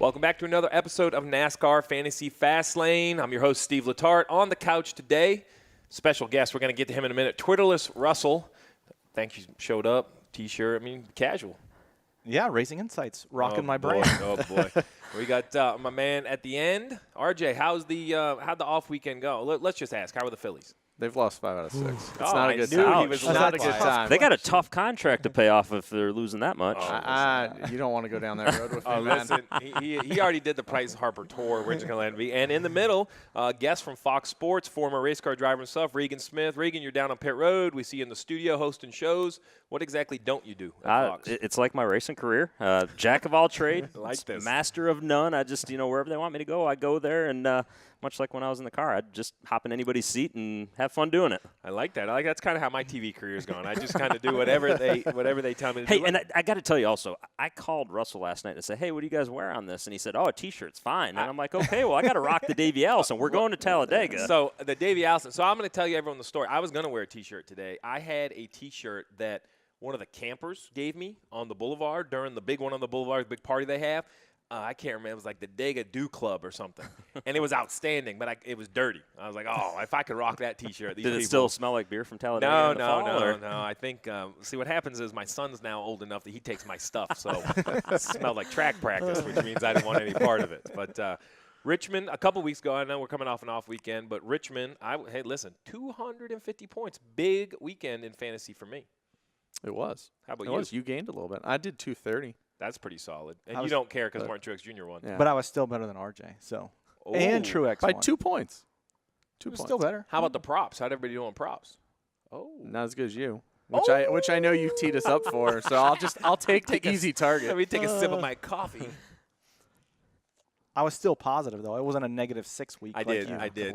Welcome back to another episode of NASCAR Fantasy Fastlane. I'm your host, Steve Letarte. On the couch today, special guest. We're going to get to him in a minute. Twitterless Russell. Thank you. Showed up. T-shirt. Casual. Yeah, Racing Insights. Rocking my brain. Oh, boy. We got my man at the end. RJ, how'd the off weekend go? Let's just ask. How were the Phillies? They've lost 5 out of 6. It's Oh, not I a good knew time. he was not a good time. They got a tough contract to pay off if they're losing that much. You don't want to go down that road with me, man. Listen, he already did the Price Harper Tour, which is going to be. And in the middle, guest from Fox Sports, former race car driver himself, Regan Smith. Regan, you're down on pit road. We see you in the studio hosting shows. What exactly don't you do at Fox? It's like my racing career. Jack of all trades, this. master of none. I just, wherever they want me to go, I go there. And much like when I was in the car, I'd just hop in anybody's seat and have fun doing it. I like that. That's kind of how my TV career is going. I just kind of do whatever they tell me to do. Hey, and I got to tell you also, I called Russell last night and said, hey, what do you guys wear on this? And he said, oh, a T-shirt's fine. And I'm like, okay, well, I got to rock the Davey Allison. We're going to Talladega. So the Davey Allison. So I'm going to tell you everyone the story. I was going to wear a T-shirt today. I had a T-shirt that one of the campers gave me on the boulevard during the big one on the boulevard, the big party they have. I can't remember. It was like the Dega Do Club or something. And it was outstanding, but it was dirty. I was like, oh, if I could rock that T-shirt. Did it still smell like beer from Talladega? No. I think, see, what happens is my son's now old enough that he takes my stuff. So it smelled like track practice, which means I didn't want any part of it. But Richmond, a couple weeks ago, I know we're coming off an off weekend, but Richmond, hey, listen, 250 points. Big weekend in fantasy for me. It was. How about you? It was. You gained a little bit. I did 230. That's pretty solid. And you don't care because Martin Truex Jr. won. Yeah. But I was still better than RJ. So. And Truex by won. 2 points. 2 points. Still better. How about the props? How'd everybody do on props? Not as good as you. Which I know you teed us up for. So I'll take the easy target. Let me take a sip of my coffee. I was still positive, though. It wasn't a -6 week. I did.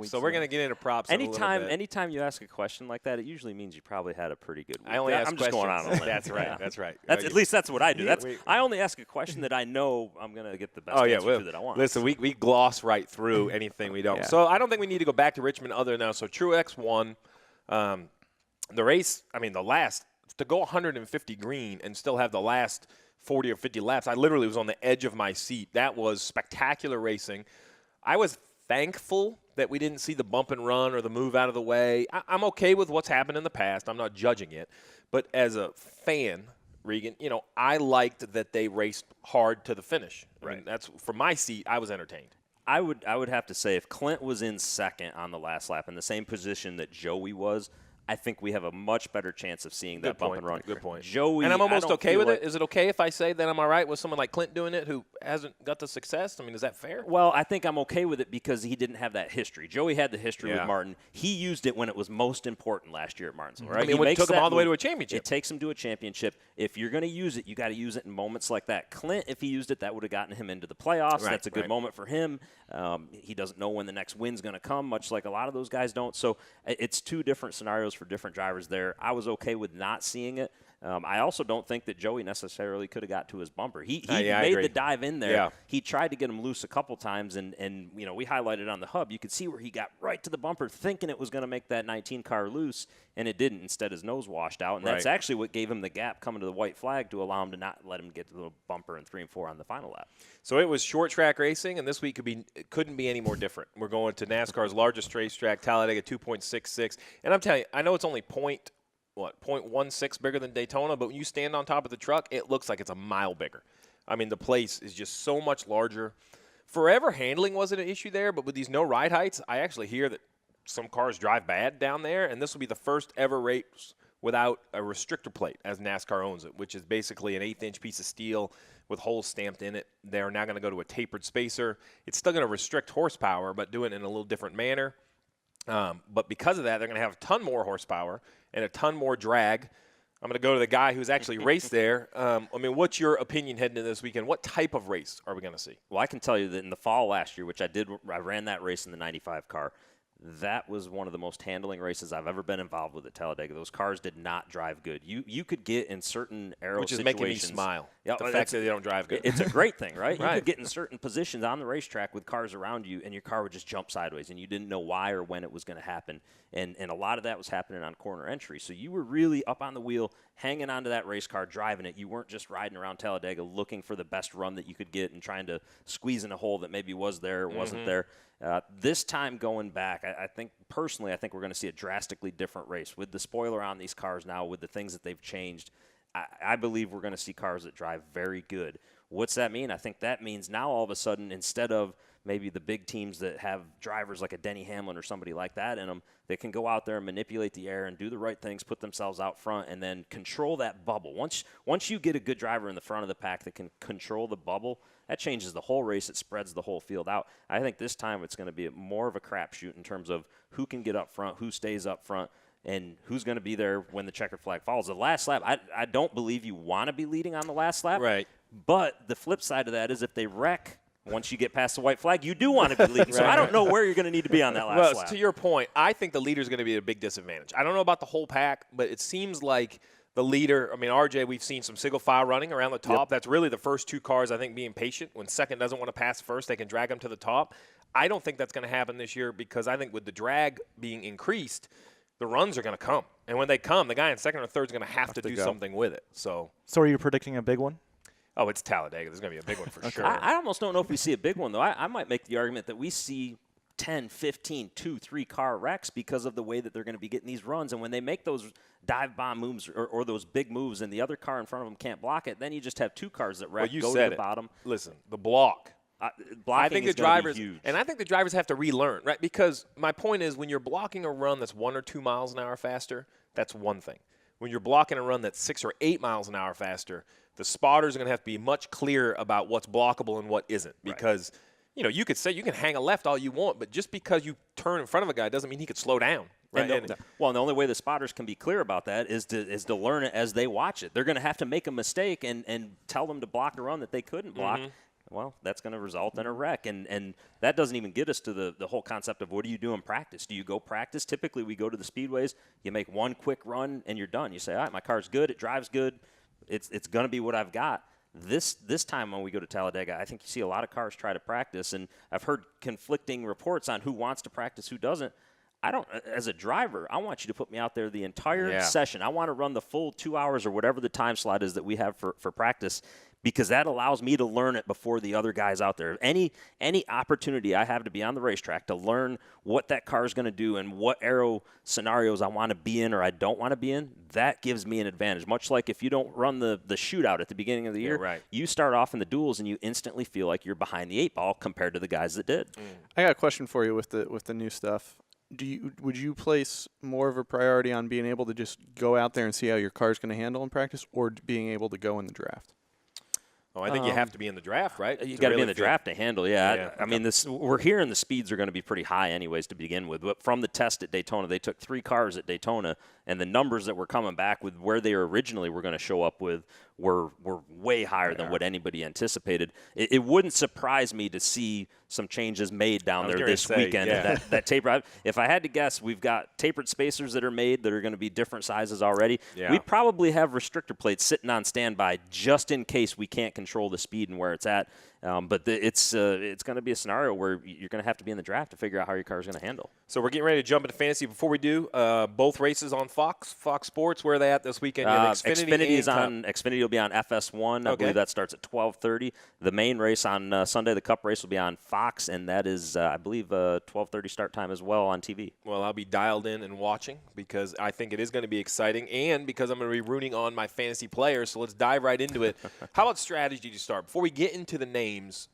So we're going to get into props Anytime you ask a question like that, it usually means you probably had a pretty good week. I only ask I'm just going on a limb. That's right. That's right. At least that's what I do. I only ask a question that I know I'm going to get the best answer to that I want. Listen, we gloss right through anything we don't. Yeah. So I don't think we need to go back to Richmond other than now. So Truex won the race. The last to go 150 green and still have the last 40 or 50 laps. I literally was on the edge of my seat. That was spectacular racing. I was thankful that we didn't see the bump and run or the move out of the way. I'm okay with what's happened in the past. I'm not judging it. But as a fan, Regan, I liked that they raced hard to the finish. Right. That's from my seat. I was entertained. I would have to say if Clint was in second on the last lap in the same position that Joey was, I think we have a much better chance of seeing that bump and run. Good point. Joey, and I'm almost okay with it. Is it okay if I say that I'm all right with someone like Clint doing it who hasn't got the success? Is that fair? Well, I think I'm okay with it because he didn't have that history. Joey had the history with Martin. He used it when it was most important last year at Martinsville, right? It took him all the way to a championship. It takes him to a championship. If you're going to use it, you got to use it in moments like that. Clint, if he used it, that would have gotten him into the playoffs. That's a good moment for him. He doesn't know when the next win's going to come, much like a lot of those guys don't. So it's two different scenarios for different drivers there. I was okay with not seeing it. I also don't think that Joey necessarily could have got to his bumper. He made the dive in there. Yeah. He tried to get him loose a couple times, and we highlighted on the hub. You could see where he got right to the bumper thinking it was going to make that 19 car loose, and it didn't. Instead, his nose washed out, and that's actually what gave him the gap coming to the white flag to allow him to not let him get to the bumper in 3 and 4 on the final lap. So it was short track racing, and this week couldn't be any more different. We're going to NASCAR's largest racetrack, Talladega, 2.66. And I'm telling you, I know it's only 0.16 bigger than Daytona, but when you stand on top of the truck, it looks like it's a mile bigger. The place is just so much larger. Forever handling wasn't an issue there, but with these no ride heights, I actually hear that some cars drive bad down there, and this will be the first ever race without a restrictor plate, as NASCAR owns it, which is basically an 1/8-inch piece of steel with holes stamped in it. They're now going to go to a tapered spacer. It's still going to restrict horsepower, but do it in a little different manner. But because of that, they're going to have a ton more horsepower and a ton more drag. I'm going to go to the guy who's actually raced there. What's your opinion heading into this weekend? What type of race are we going to see? Well, I can tell you that in the fall last year, which I ran that race in the 95 car. That was one of the most handling races I've ever been involved with at Talladega. Those cars did not drive good. You could get in certain aero situations. Which is making me smile. the fact that they don't drive good. It's a great thing, right? Right. You could get in certain positions on the racetrack with cars around you, and your car would just jump sideways, and you didn't know why or when it was going to happen. And a lot of that was happening on corner entry. So you were really up on the wheel, hanging onto that race car, driving it. You weren't just riding around Talladega looking for the best run that you could get and trying to squeeze in a hole that maybe was there or wasn't there. This time going back, I think personally, I think we're going to see a drastically different race with the spoiler on these cars now, with the things that they've changed. I believe we're going to see cars that drive very good. What's that mean? I think that means now all of a sudden, instead of maybe the big teams that have drivers like a Denny Hamlin or somebody like that in them, they can go out there and manipulate the air and do the right things, put themselves out front, and then control that bubble. Once you get a good driver in the front of the pack that can control the bubble, that changes the whole race. It spreads the whole field out. I think this time it's going to be more of a crapshoot in terms of who can get up front, who stays up front, and who's going to be there when the checkered flag falls. The last lap, I don't believe you want to be leading on the last lap. Right. But the flip side of that is if they wreck once you get past the white flag, you do want to be leading. So I don't know where you're going to need to be on that last lap. To your point, I think the leader is going to be at a big disadvantage. I don't know about the whole pack, but it seems like the leader, RJ, we've seen some single file running around the top. Yep. That's really the first two cars, I think, being patient. When second doesn't want to pass first, they can drag them to the top. I don't think that's going to happen this year because I think with the drag being increased, the runs are going to come. And when they come, the guy in second or third is going to have to do something with it. So are you predicting a big one? Oh, it's Talladega. There's going to be a big one for sure. I almost don't know if we see a big one, though. I might make the argument that we see 10, 15, 2, 3 car wrecks because of the way that they're going to be getting these runs. And when they make those dive bomb moves or those big moves and the other car in front of them can't block it, then you just have two cars that wreck, go to the bottom. Listen, the block. I think the drivers, and I think the drivers have to relearn, right? Because my point is, when you're blocking a run that's 1 or 2 miles an hour faster, that's one thing. When you're blocking a run that's 6 or 8 miles an hour faster, the spotters are going to have to be much clearer about what's blockable and what isn't. Because, you could say you can hang a left all you want, but just because you turn in front of a guy doesn't mean he could slow down. Right? And the only way the spotters can be clear about that is to learn it as they watch it. They're going to have to make a mistake and tell them to block a run that they couldn't block. Mm-hmm. Well, that's going to result in a wreck. And that doesn't even get us to the whole concept of what do you do in practice? Do you go practice? Typically, we go to the speedways. You make one quick run, and you're done. You say, all right, my car's good. It drives good. It's going to be what I've got. This time when we go to Talladega, I think you see a lot of cars try to practice. And I've heard conflicting reports on who wants to practice, who doesn't. As a driver, I want you to put me out there the entire session. I want to run the full 2 hours or whatever the time slot is that we have for practice, because that allows me to learn it before the other guys out there. Any opportunity I have to be on the racetrack to learn what that car is going to do and what aero scenarios I want to be in or I don't want to be in, that gives me an advantage. Much like if you don't run the shootout at the beginning of the year, you start off in the duels and you instantly feel like you're behind the 8 ball compared to the guys that did. I got a question for you with the new stuff. Would you place more of a priority on being able to just go out there and see how your car's going to handle in practice, or being able to go in the draft? Oh, I think you have to be in the draft, right? You got to be in the draft to handle. I mean, we're hearing the speeds are going to be pretty high anyways to begin with. But from the test at Daytona, they took 3 cars at Daytona, and the numbers that were coming back with where they originally were going to show up with were way higher than what anybody anticipated. It wouldn't surprise me to see some changes made down there this weekend. Yeah. That taper. If I had to guess, we've got tapered spacers that are made that are going to be different sizes already. Yeah. We probably have restrictor plates sitting on standby just in case we can't control the speed and where it's at. But it's going to be a scenario where you're going to have to be in the draft to figure out how your car is going to handle. So we're getting ready to jump into fantasy. Before we do, both races on Fox Sports. Where are they at this weekend? Xfinity will be on FS1. I believe that starts at 12:30. The main race on Sunday, the Cup race, will be on Fox, and that is, I believe, 12:30 start time as well on TV. Well, I'll be dialed in and watching because I think it is going to be exciting, and because I'm going to be rooting on my fantasy players. So let's dive right into it. How about strategy to start? Before we get into the names,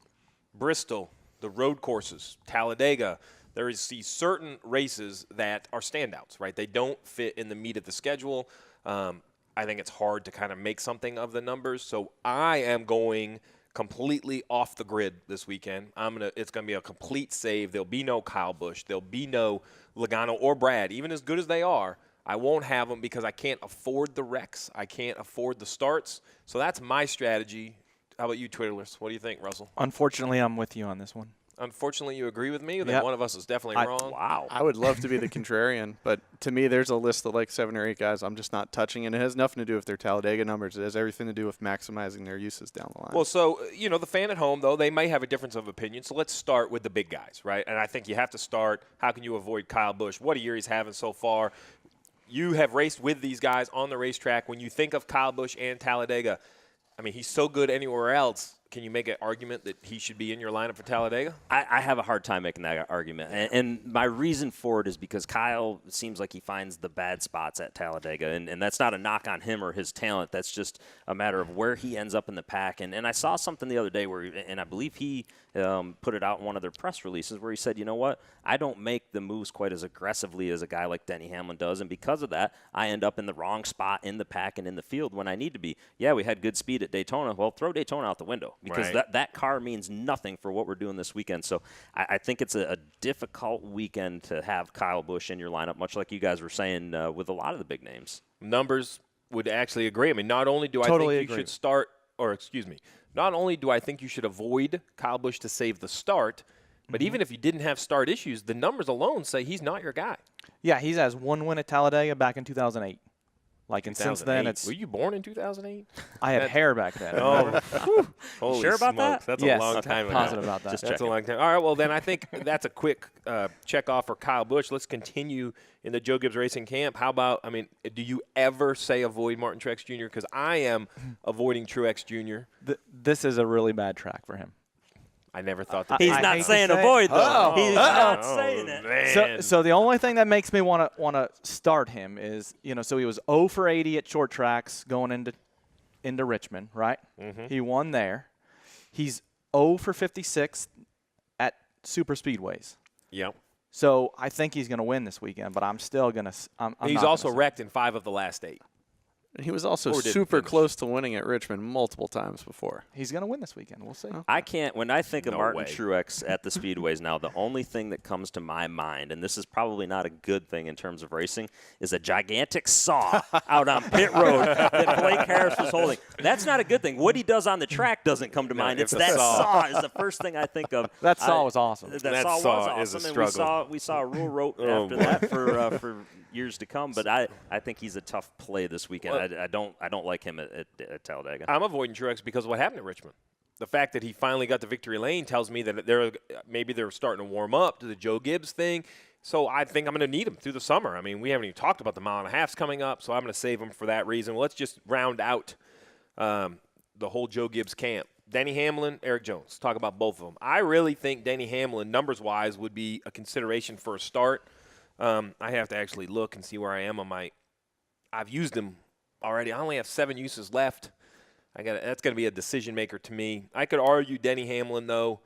Bristol, the road courses, Talladega, there is these certain races that are standouts, right? They don't fit in the meat of the schedule. I think it's hard to kind of make something of the numbers. So I am going completely off the grid this weekend. It's going to be a complete save. There'll be no Kyle Busch. There'll be no Logano or Brad. Even as good as they are, I won't have them because I can't afford the wrecks. I can't afford the starts. So that's my strategy. How about you, Twitterless? What do you think, Russell? Unfortunately, I'm with you on this one. Unfortunately, you agree with me. Then Yep. one of us is definitely wrong. Wow. I would love to be the contrarian, but to me, there's a list of like 7 or 8 guys I'm just not touching, and it has nothing to do with their Talladega numbers. It has everything to do with maximizing their uses down the line. Well, so, the fan at home, though, they may have a difference of opinion. So let's start with the big guys, right? And I think you have to start, how can you avoid Kyle Busch? What a year he's having so far. You have raced with these guys on the racetrack. When you think of Kyle Busch and Talladega, I mean, he's so good anywhere else. Can you make an argument that he should be in your lineup for Talladega? I have a hard time making that argument. And my reason for it is because Kyle seems like he finds the bad spots at Talladega. And that's not a knock on him or his talent. That's just a matter of where he ends up in the pack. And I saw something the other day and I believe he put it out in one of their press releases where he said, you know what, I don't make the moves quite as aggressively as a guy like Denny Hamlin does. And because of that, I end up in the wrong spot in the pack and in the field when I need to be. Yeah, we had good speed at Daytona. Well, throw Daytona out the window. Because that car means nothing for what we're doing this weekend. So I think it's a difficult weekend to have Kyle Busch in your lineup, much like you guys were saying with a lot of the big names. Numbers would actually agree. I mean, not only do Totally I think you agree. should start, not only do I think you should avoid Kyle Busch to save the start, but even if you didn't have start issues, the numbers alone say he's not your guy. Yeah, he has 1 win at Talladega back in 2008. And since then, 2008. Were you born in 2008? I had hair back then. Oh, holy sure about smokes. that? That's Yes, a long okay, time ago. positive about that. Just That's checking. a long time. All right, well, then I think that's a quick check off for Kyle Busch. Let's continue in the Joe Gibbs Racing camp. How about, do you ever say avoid Martin Truex Jr.? Because I am avoiding Truex Jr. This is a really bad track for him. I never thought that. He's I not hate to saying say- avoid, though. Uh-oh. He's not saying it. Man. So the only thing that makes me want to start him is, so he was 0 for 80 at short tracks going into Richmond, right? Mm-hmm. He won there. He's 0 for 56 at super speedways. Yep. So I think he's going to win this weekend, but I'm still going to. He's also wrecked in 5 of the last 8. And he was also Or didn't super finish. close to winning at Richmond multiple times before. He's going to win this weekend. We'll see. I can't. When I think of No Martin way. Truex at the speedways now, the only thing that comes to my mind, and this is probably not a good thing in terms of racing, is a gigantic saw out on pit road that Blake Harris was holding. That's not a good thing. What he does on the track doesn't come to mind. it's It's a that saw. saw is the first thing I think of. That saw was awesome. That saw was saw is awesome, a and struggle. we saw a rule rope Oh, after boy. that for years to come. But I think he's a tough play this weekend. I don't like him at Talladega. I'm avoiding Truex because of what happened at Richmond. The fact that he finally got to victory lane tells me that maybe they're starting to warm up to the Joe Gibbs thing. So I think I'm going to need him through the summer. I mean, we haven't even talked about the 1.5 miles coming up, so I'm going to save him for that reason. Well, let's just round out the whole Joe Gibbs camp. Denny Hamlin, Erik Jones. Talk about both of them. I really think Denny Hamlin, numbers-wise, would be a consideration for a start. I have to actually look and see where I am on my – I've used him already. I only have 7 uses left. That's going to be a decision maker to me. I could argue Denny Hamlin, though.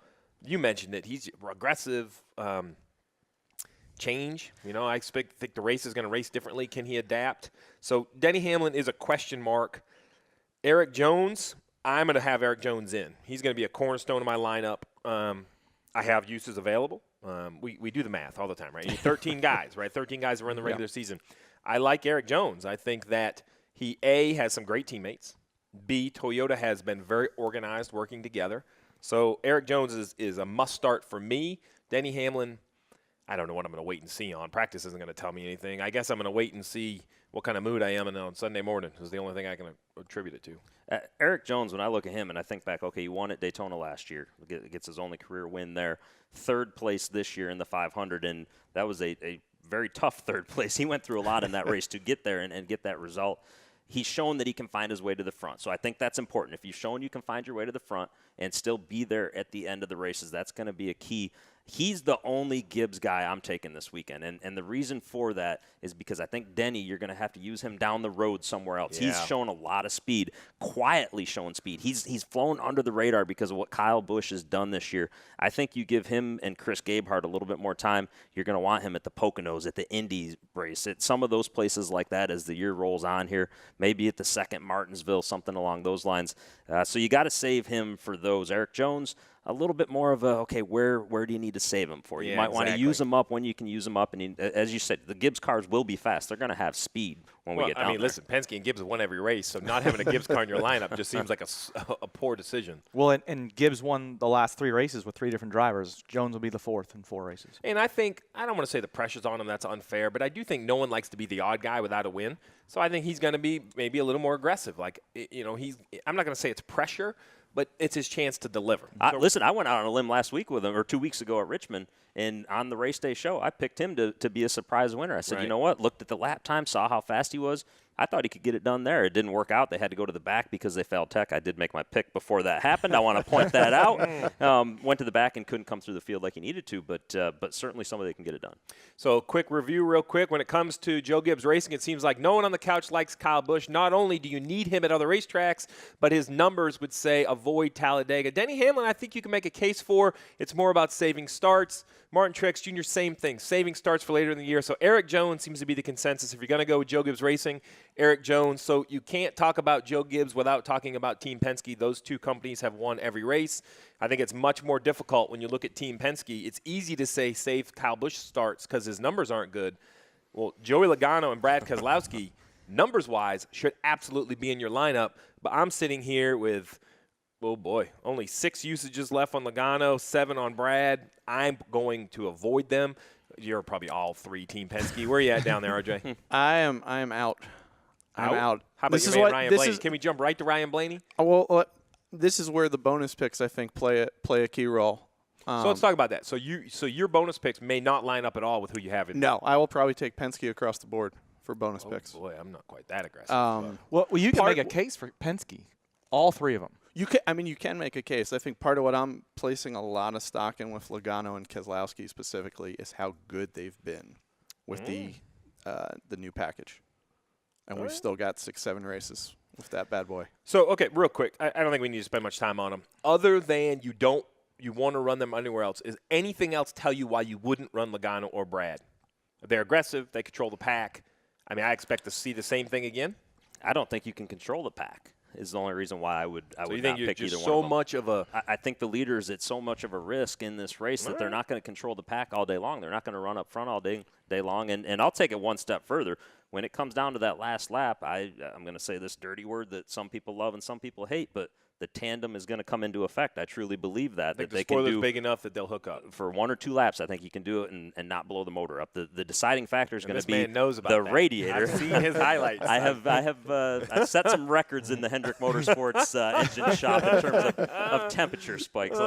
You mentioned it. He's aggressive change. I think the race is going to race differently. Can he adapt? So Denny Hamlin is a question mark. Erik Jones, I'm going to have Erik Jones in. He's going to be a cornerstone of my lineup. I have uses available. We do the math all the time, right? You need 13 guys, right? 13 guys that run the regular season. I like Erik Jones. I think that he, A, has some great teammates. B, Toyota has been very organized working together. So Erik Jones is a must start for me. Denny Hamlin, I don't know what I'm going to wait and see on. Practice isn't going to tell me anything. I guess I'm going to wait and see what kind of mood I am in on Sunday morning is the only thing I can attribute it to. Erik Jones, when I look at him and I think back, okay, he won at Daytona last year. Gets his only career win there. 3rd place this year in the 500, and that was a very tough 3rd place. He went through a lot in that race to get there and get that result. He's shown that he can find his way to the front. So I think that's important. If you've shown you can find your way to the front and still be there at the end of the races, that's going to be a key. He's the only Gibbs guy I'm taking this weekend. And the reason for that is because I think Denny, you're going to have to use him down the road somewhere else. Yeah. He's shown a lot of speed, quietly showing speed. He's flown under the radar because of what Kyle Busch has done this year. I think you give him and Chris Gabehart a little bit more time. You're going to want him at the Poconos, at the Indy race, at some of those places like that as the year rolls on here. Maybe at the 2nd Martinsville, something along those lines. So you got to save him for those. Erik Jones, a little bit more of okay, where do you need to save them for? You might want to use them up when you can use them up. And as you said, the Gibbs cars will be fast. They're going to have speed when we get down there. Listen, Penske and Gibbs have won every race, so not having a Gibbs car in your lineup just seems like a poor decision. Well, and Gibbs won the last 3 races with 3 different drivers. Jones will be the 4th in 4 races. And I think, I don't want to say the pressure's on him, that's unfair, but I do think no one likes to be the odd guy without a win. So I think he's going to be maybe a little more aggressive. Like, I'm not going to say it's pressure, but it's his chance to deliver. Listen, I went out on a limb last week with him, or 2 weeks ago at Richmond, and on the race day show, I picked him to be a surprise winner. I said, you know what, looked at the lap time, saw how fast he was. I thought he could get it done there. It didn't work out. They had to go to the back because they failed tech. I did make my pick before that happened. I want to point that out. Went to the back and couldn't come through the field like he needed to, but certainly somebody can get it done. So quick review real quick. When it comes to Joe Gibbs Racing, it seems like no one on the couch likes Kyle Busch. Not only do you need him at other racetracks, but his numbers would say avoid Talladega. Denny Hamlin, I think you can make a case for. It's more about saving starts. Martin Truex Jr., same thing, saving starts for later in the year. So Erik Jones seems to be the consensus. If you're going to go with Joe Gibbs Racing, Erik Jones. So you can't talk about Joe Gibbs without talking about Team Penske. Those 2 companies have won every race. I think it's much more difficult when you look at Team Penske. It's easy to say save Kyle Busch starts because his numbers aren't good. Well, Joey Logano and Brad Keselowski, numbers-wise, should absolutely be in your lineup. But I'm sitting here with, oh boy, only 6 usages left on Logano, 7 on Brad. I'm going to avoid them. You're probably all 3 Team Penske. Where are you at down there, RJ? I am out. I'm out. How about your man Ryan Blaney? Can we jump right to Ryan Blaney? Well, this is where the bonus picks, I think, play a key role. So let's talk about that. So your bonus picks may not line up at all with who you have in. No, I will probably take Penske across the board for bonus picks. Boy, I'm not quite that aggressive. Well, you can make a case for Penske, all 3 of them. You can make a case. I think part of what I'm placing a lot of stock in with Logano and Keselowski specifically is how good they've been with the new package. And we've still got 6-7 races with that bad boy. So, okay, real quick. I don't think we need to spend much time on them. Other than you want to run them anywhere else, is anything else tell you why you wouldn't run Logano or Brad? They're aggressive. They control the pack. I mean, I expect to see the same thing again. I don't think you can control the pack. Is the only reason why I would not pick either one so of them. much of a I think the leaders, it's so much of a risk in this race that they're not going to control the pack all day long. They're not going to run up front all day long. And I'll take it one step further. When it comes down to that last lap, I'm going to say this dirty word that some people love and some people hate, but the tandem is going to come into effect. I truly believe that. I think that the spoiler's big enough that they'll hook up. For 1 or 2 laps, I think you can do it and not blow the motor up. The deciding factor is going to be man knows about the that. radiator. I've seen his highlights. I've set some records in the Hendrick Motorsports engine shop in terms of temperature spikes.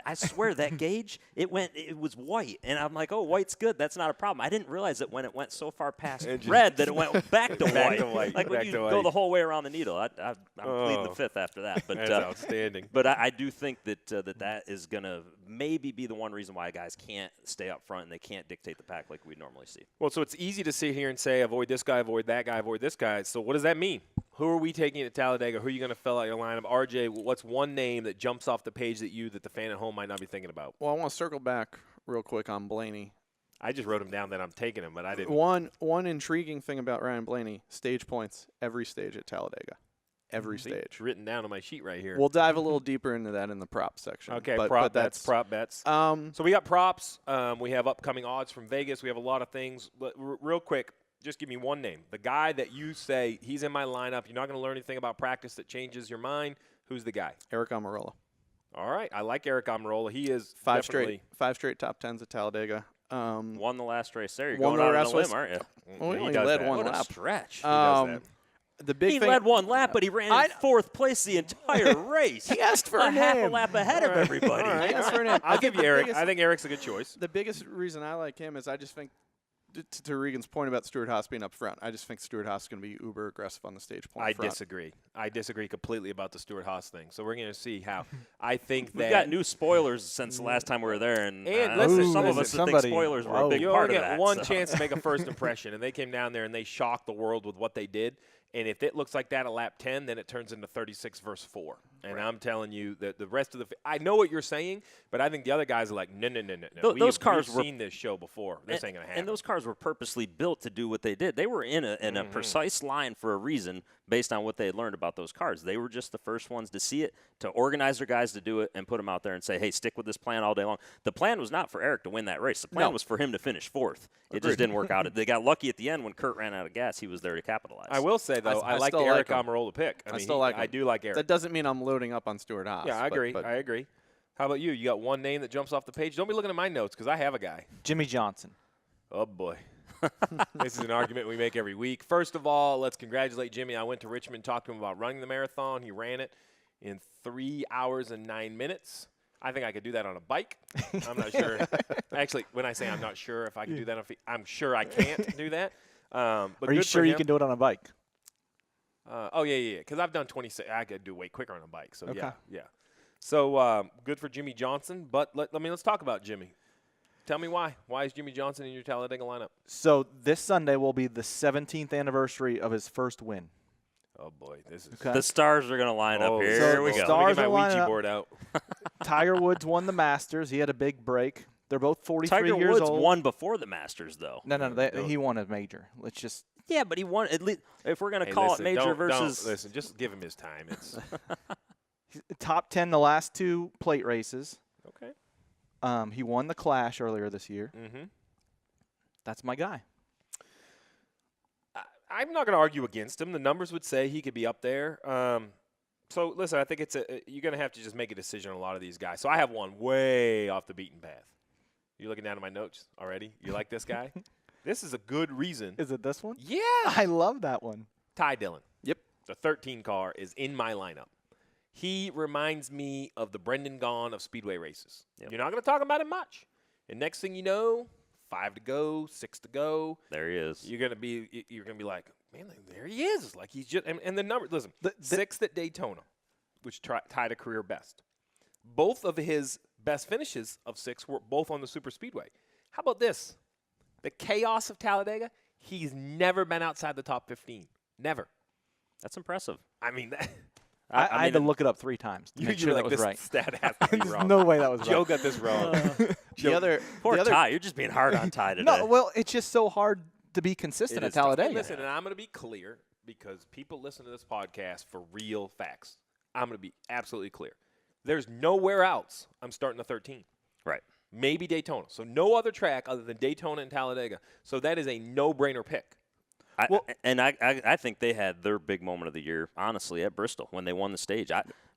I swear that gauge, it was white, and I'm like, oh, white's good. That's not a problem. I didn't realize that when it went so far past red that it went back to white. Like when you go the whole way around the needle. I'm pleading the fifth after that. But that's outstanding. But I do think that is going to maybe be the one reason why guys can't stay up front and they can't dictate the pack like we normally see. Well, so it's easy to sit here and say, avoid this guy, avoid that guy, avoid this guy. So what does that mean? Who are we taking at Talladega? Who are you going to fill out your lineup? RJ, what's one name that jumps off the page that the fan at home might not be thinking about? Well, I want to circle back real quick on Blaney. I just wrote him down that I'm taking him, but I didn't. One intriguing thing about Ryan Blaney, stage points every stage at Talladega. Every stage. It's written down on my sheet right here. We'll dive a little deeper into that in the prop section. Okay, but prop that's bets. So we got props. We have upcoming odds from Vegas. We have a lot of things. But real quick, just give me one name. The guy that you say, he's in my lineup. You're not going to learn anything about practice that changes your mind. Who's the guy? Aric Almirola. All right. I like Aric Almirola. He is five straight top tens at Talladega. Won the last race there. You're going out on a limb, aren't you? Well, he only led one what lap. A stretch. He does that. He led one lap, but he ran in 4th place the entire race. He asked for a half name. a lap ahead of everybody. He asked for a name. I'll give you Eric. I think Eric's a good choice. The biggest reason I like him is I just think, to Regan's point about Stewart Haas being up front, I just think Stewart Haas is going to be uber aggressive on the stage point. I disagree completely about the Stewart Haas thing. So we're going to see how. I think We've got new spoilers since the last time we were there, and listen, some of us think spoilers were a big you part only of get that. one chance to make a first impression, and they came down there and they shocked the world with what they did. And if it looks like that at lap 10, then it turns into 36 versus 4. And I'm telling you that the rest of the I know what you're saying, but I think the other guys are like, no. Those cars we've seen this show before. This ain't gonna happen. And those cars were purposely built to do what they did. They were in a precise line for a reason, based on what they had learned about those cars. They were just the first ones to see it, to organize their guys to do it, and put them out there and say, hey, stick with this plan all day long. The plan was not for Eric to win that race. The plan was for him to finish fourth. It just didn't work out. They got lucky at the end when Kurt ran out of gas. He was there to capitalize. I will say, though, I like the Aric Almirola pick. I mean, I do like Eric. That doesn't mean I'm loading up on Stewart Haas. Yeah, I agree. I agree. How about you? You got one name that jumps off the page? Don't be looking at my notes because I have a guy. Jimmie Johnson. Oh, boy. This is an argument we make every week. First of all, let's congratulate Jimmy. I went to Richmond, talked to him about running the marathon. He ran it in 3 hours and 9 minutes. I think I could do that on a bike. I'm not sure. Actually, when I say I'm not sure if I can do that, I'm sure I can't do that. But Are you sure you can do it on a bike? Yeah. Because I've done 26. I could do way quicker on a bike. So, okay. yeah. So, good for Jimmie Johnson. But, let's talk about Jimmy. Tell me why. Why is Jimmie Johnson in your Talladega lineup? So, this Sunday will be the 17th anniversary of his first win. Oh, boy. This is The stars are going to line up here. So Here we go. Stars Let me get my are Ouija board out. Tiger Woods won the Masters. He had a big break. They're both 43 Tiger years Woods old. won before the Masters, though. No. He won a major. Let's just. Yeah, but he won at least. If we're going to call it major versus. Listen, just give him his time. It's top 10 the last 2 plate races. okay. He won the Clash earlier this year. Mm-hmm. That's my guy. I'm not going to argue against him. The numbers would say he could be up there. So, listen, I think you're going to have to just make a decision on a lot of these guys. So, I have one way off the beaten path. You're looking down at my notes already? You like this guy? This is a good reason. Is it this one? Yeah. I love that one. Ty Dillon. Yep. The 13 car is in my lineup. He reminds me of the Brendan Gaughan of Speedway races. Yep. You're not going to talk about him much. And next thing you know, 5 to go, 6 to go. There he is. You're gonna be like, man, there he is. Like he's just and the number. Listen, 6th at Daytona, which tied a career best. Both of his best finishes of 6 were both on the super speedway. How about this? The chaos of Talladega. He's never been outside the top 15. Never. That's impressive. I mean, I had to look it up 3 times to make sure that was this right. stat has to be There's wrong. no way that was Joe right. got this wrong. Poor Ty. You're just being hard on Ty today. No, well, it's just so hard to be consistent It at is tough. Talladega. And listen, and I'm going to be clear because people listen to this podcast for real facts. I'm going to be absolutely clear. There's nowhere else I'm starting the 13. Right. Maybe Daytona. So no other track other than Daytona and Talladega. So that is a no-brainer pick. I think they had their big moment of the year, honestly, at Bristol when they won the stage.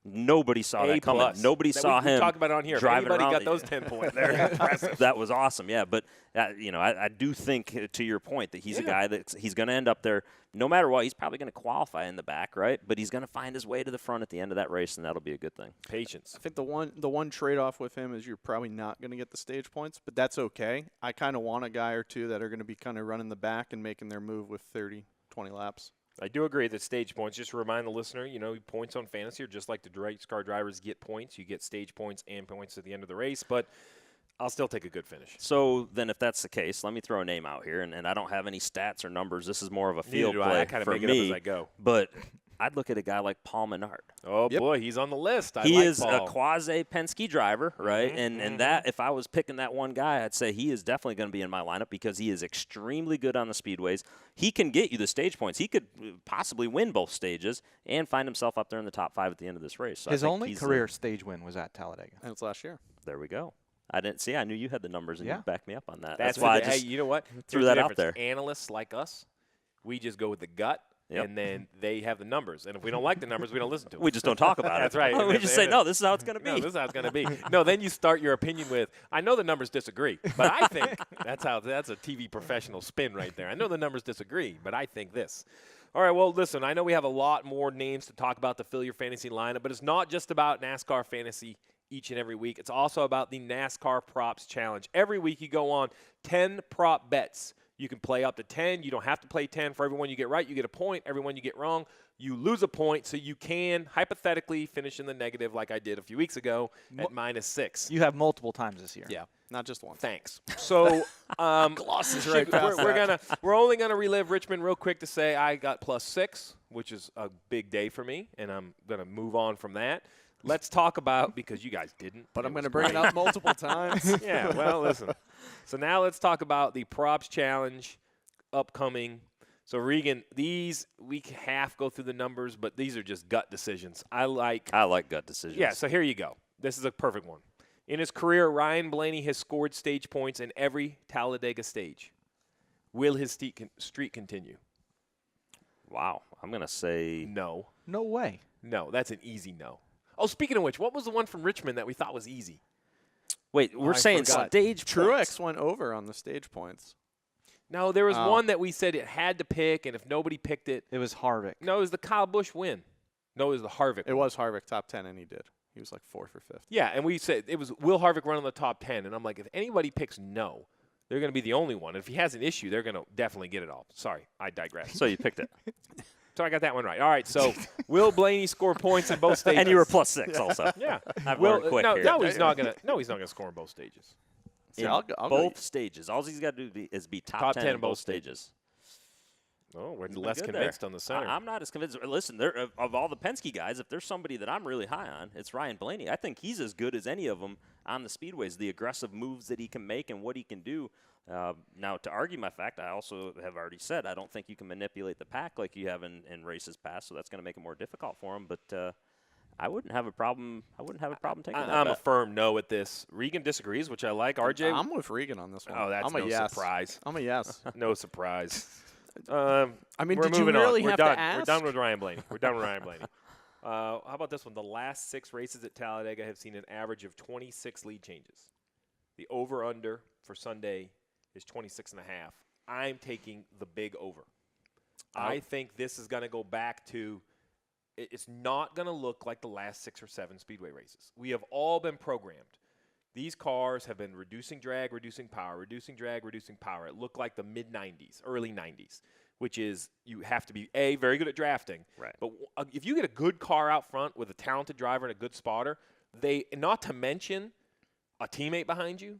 Nobody saw that coming. Nobody saw him. We talk about it on here. Driving Anybody around got those 10 points there? Impressive. That was awesome, yeah. But I do think, to your point, that he's a guy that he's going to end up there. No matter what, he's probably going to qualify in the back, right? But he's going to find his way to the front at the end of that race, and that'll be a good thing. Patience. I think the one trade-off with him is you're probably not going to get the stage points, but that's okay. I kind of want a guy or two that are going to be kind of running the back and making their move with 30, 20 laps. I do agree that stage points, just to remind the listener, points on fantasy are just like the race car drivers get points. You get stage points and points at the end of the race, but I'll still take a good finish. So then if that's the case, let me throw a name out here, and I don't have any stats or numbers. This is more of a field play I kind of for make me. it up as I go. But I'd look at a guy like Paul Menard. Oh, boy, he's on the list. He like is Paul. a quasi-Penske driver, right? And that, if I was picking that one guy, I'd say he is definitely going to be in my lineup because he is extremely good on the speedways. He can get you the stage points. He could possibly win both stages and find himself up there in the top 5 at the end of this race. So His only career stage win was at Talladega. And it's last year. There we go. I didn't see. I knew you had the numbers, and you backed me up on that. That's why I hey, just you know what? threw Here's that the out there. Analysts like us, we just go with the gut, Yep. and then they have the numbers. And if we don't like the numbers, we don't listen to them. We just don't talk about it. That's right. We just say, no, this is how it's going to be. No, this is how it's going to be. No, then you start your opinion with, I know the numbers disagree, but I think that's a TV professional spin right there. I know the numbers disagree, but I think this. All right, well, listen, I know we have a lot more names to talk about to fill your fantasy lineup, but it's not just about NASCAR fantasy each and every week. It's also about the NASCAR Props Challenge. Every week you go on 10 prop bets. You can play up to 10. You don't have to play 10. For every one you get right, you get a point. Every one you get wrong, you lose a point, so you can hypothetically finish in the negative like I did a few weeks ago at -6. You have multiple times this year. Yeah, not just once. Thanks. So Glosses right past we're only gonna relive Richmond real quick to say I got +6, which is a big day for me, and I'm gonna move on from that. Let's talk about, because you guys didn't. But I'm going to bring it up multiple times. Yeah, well, listen. So now let's talk about the props challenge upcoming. So, Regan, these we half go through the numbers, but these are just gut decisions. I like gut decisions. Yeah, so here you go. This is a perfect one. In his career, Ryan Blaney has scored stage points in every Talladega stage. Will his streak continue? Wow. I'm going to say No. No way. No, that's an easy no. Oh, speaking of which, what was the one from Richmond that we thought was easy? Wait, we're saying forgot. stage Truex points. went over on the stage points. No, there was one that we said it had to pick, and if nobody picked it. It was Harvick. No, it was the Kyle Busch win. No, it was the Harvick. It was Harvick top 10, and he did. He was like 4th or 5th. Yeah, and we said it was will Harvick run on the top 10, and I'm like, if anybody picks no, they're going to be the only one. If he has an issue, they're going to definitely get it all. Sorry, I digress. So you picked it. So I got that one right. All right, so will Blaney score points in both stages? And you were +6 also. Yeah. I've Will, learned quick no, here. no, he's not going to. No, he's not going to score in both stages. See, In I'll go both stages. All he's got to do is be top 10 in both stages. Oh, we're He's been less good convinced there. on the center. I'm not as convinced. Listen, of all the Penske guys, if there's somebody that I'm really high on, it's Ryan Blaney. I think he's as good as any of them on the speedways. The aggressive moves that he can make and what he can do. Now, to argue my fact, I also have already said I don't think you can manipulate the pack like you have in races past, so that's going to make it more difficult for him. But I wouldn't have a problem. Taking that I'm a bet. firm no with this. Regan disagrees, which I like. RJ, I'm with Regan on this one. oh, that's I'm a no yes. surprise. I'm a yes. No surprise. I mean, we're did you moving really on. We're have done. to ask? We're done with Ryan Blaney. How about this one? The last 6 races at Talladega have seen an average of 26 lead changes. The over-under for Sunday is 26.5. I'm taking the big over. I think this is going to go back to it's not going to look like the last 6 or 7 speedway races. We have all been programmed. These cars have been reducing drag, reducing power, reducing drag, reducing power. It looked like the mid-90s, early 90s, which is you have to be, A, very good at drafting. Right. But if you get a good car out front with a talented driver and a good spotter, not to mention a teammate behind you,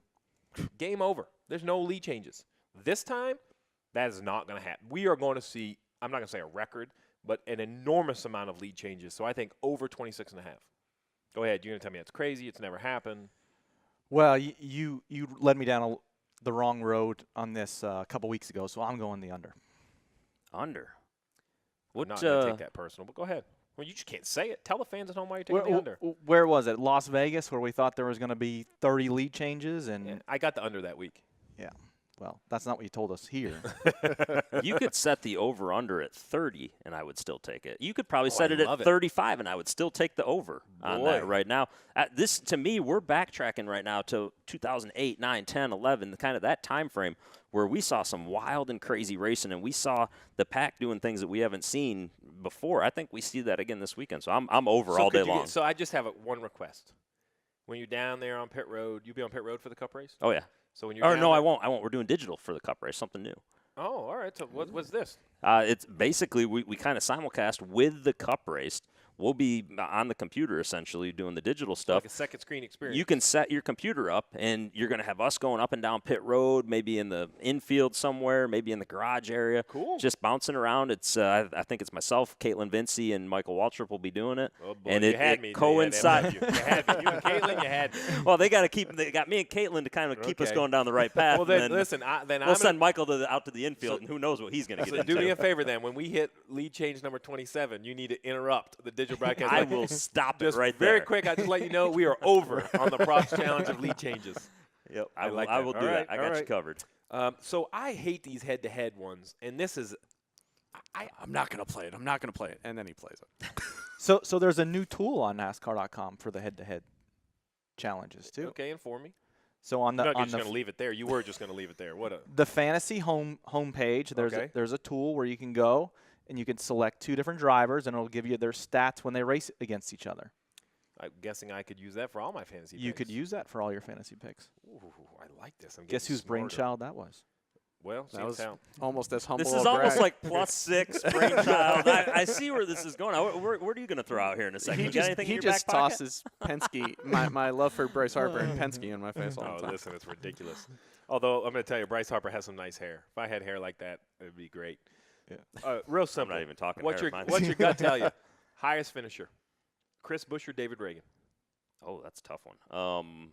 game over. There's no lead changes. This time, that is not going to happen. We are going to see, I'm not going to say a record, but an enormous amount of lead changes. So I think over 26.5. Go ahead. You're going to tell me it's crazy. It's never happened. Well, you led me down the wrong road on this a couple weeks ago, so I'm going the under. Under. I'm not going to take that personal, but go ahead. Well, you just can't say it. Tell the fans at home why you're taking the under. Where was it? Las Vegas, where we thought there was going to be 30 lead changes, and Yeah, I got the under that week. yeah. Well, that's not what you told us here. You could set the over-under at 30, and I would still take it. You could probably set I it love at it. 35, and I would still take the over on that Boy. right now. This, to me, we're backtracking right now to 2008, 9, 10, 11, kind of that time frame where we saw some wild and crazy racing, and we saw the pack doing things that we haven't seen before. I think we see that again this weekend, so I'm over all day long. So I just have one request. When you're down there on pit road, you'll be on pit road for the Cup race? Oh, yeah. So when you're Or down no, there, I won't. We're doing digital for the Cup race, something new. Oh, all right. So what's this? It's basically we kind of simulcast with the Cup race. We'll be on the computer essentially doing the digital stuff. Like a second screen experience. You can set your computer up, and you're going to have us going up and down pit road, maybe in the infield somewhere, maybe in the garage area. Cool. Just bouncing around. It's I think it's myself, Caitlin Vincey, and Michael Waltrip will be doing it. Oh, boy, and you it, had it me. coincides. You had me. You and Caitlin, you had me. Well, they got me and Caitlin to kind of keep us Okay. going down the right path. Well, then, and then listen, we'll send Michael out to the infield, and who knows what he's going to get So into. do me a favor then. When we hit lead change number 27, you need to interrupt the digital broadcast. I will stop it just right very there. quick. I just let you know we are over on the props challenge of lead changes. Yep, I like I that. will do All right, that. I all got you right. covered. So I hate these head-to-head ones, and this is I'm not going to play it. I'm not going to play it. And then he plays it. So there's a new tool on NASCAR.com for the head-to-head challenges too. okay. Inform me. So on the You're not on just the going to leave it there. You were just going to leave it there. What a the fantasy homepage, Okay. there's a tool where you can go and you can select 2 different drivers, and it'll give you their stats when they race against each other. I'm guessing I could use that for all my fantasy You picks. could use that for all your fantasy picks. Ooh, I like this. I'm Guess getting whose smarter. brainchild that was? Well, That was how. almost as humble. This a is almost brag. like +6 brainchild. I see where this is going. What are you going to throw out here in a second? He You got just, anything he in your just back pocket? tosses Penske, my love for Bryce Harper and Penske in my face all the Oh, time. listen, it's ridiculous. Although I'm going to tell you, Bryce Harper has some nice hair. If I had hair like that, it would be great. Yeah. Real simple. I'm not even talking What's hair. your Mine's- What's your gut tell you? Highest finisher, Chris Busch or David Regan? Oh, that's a tough one.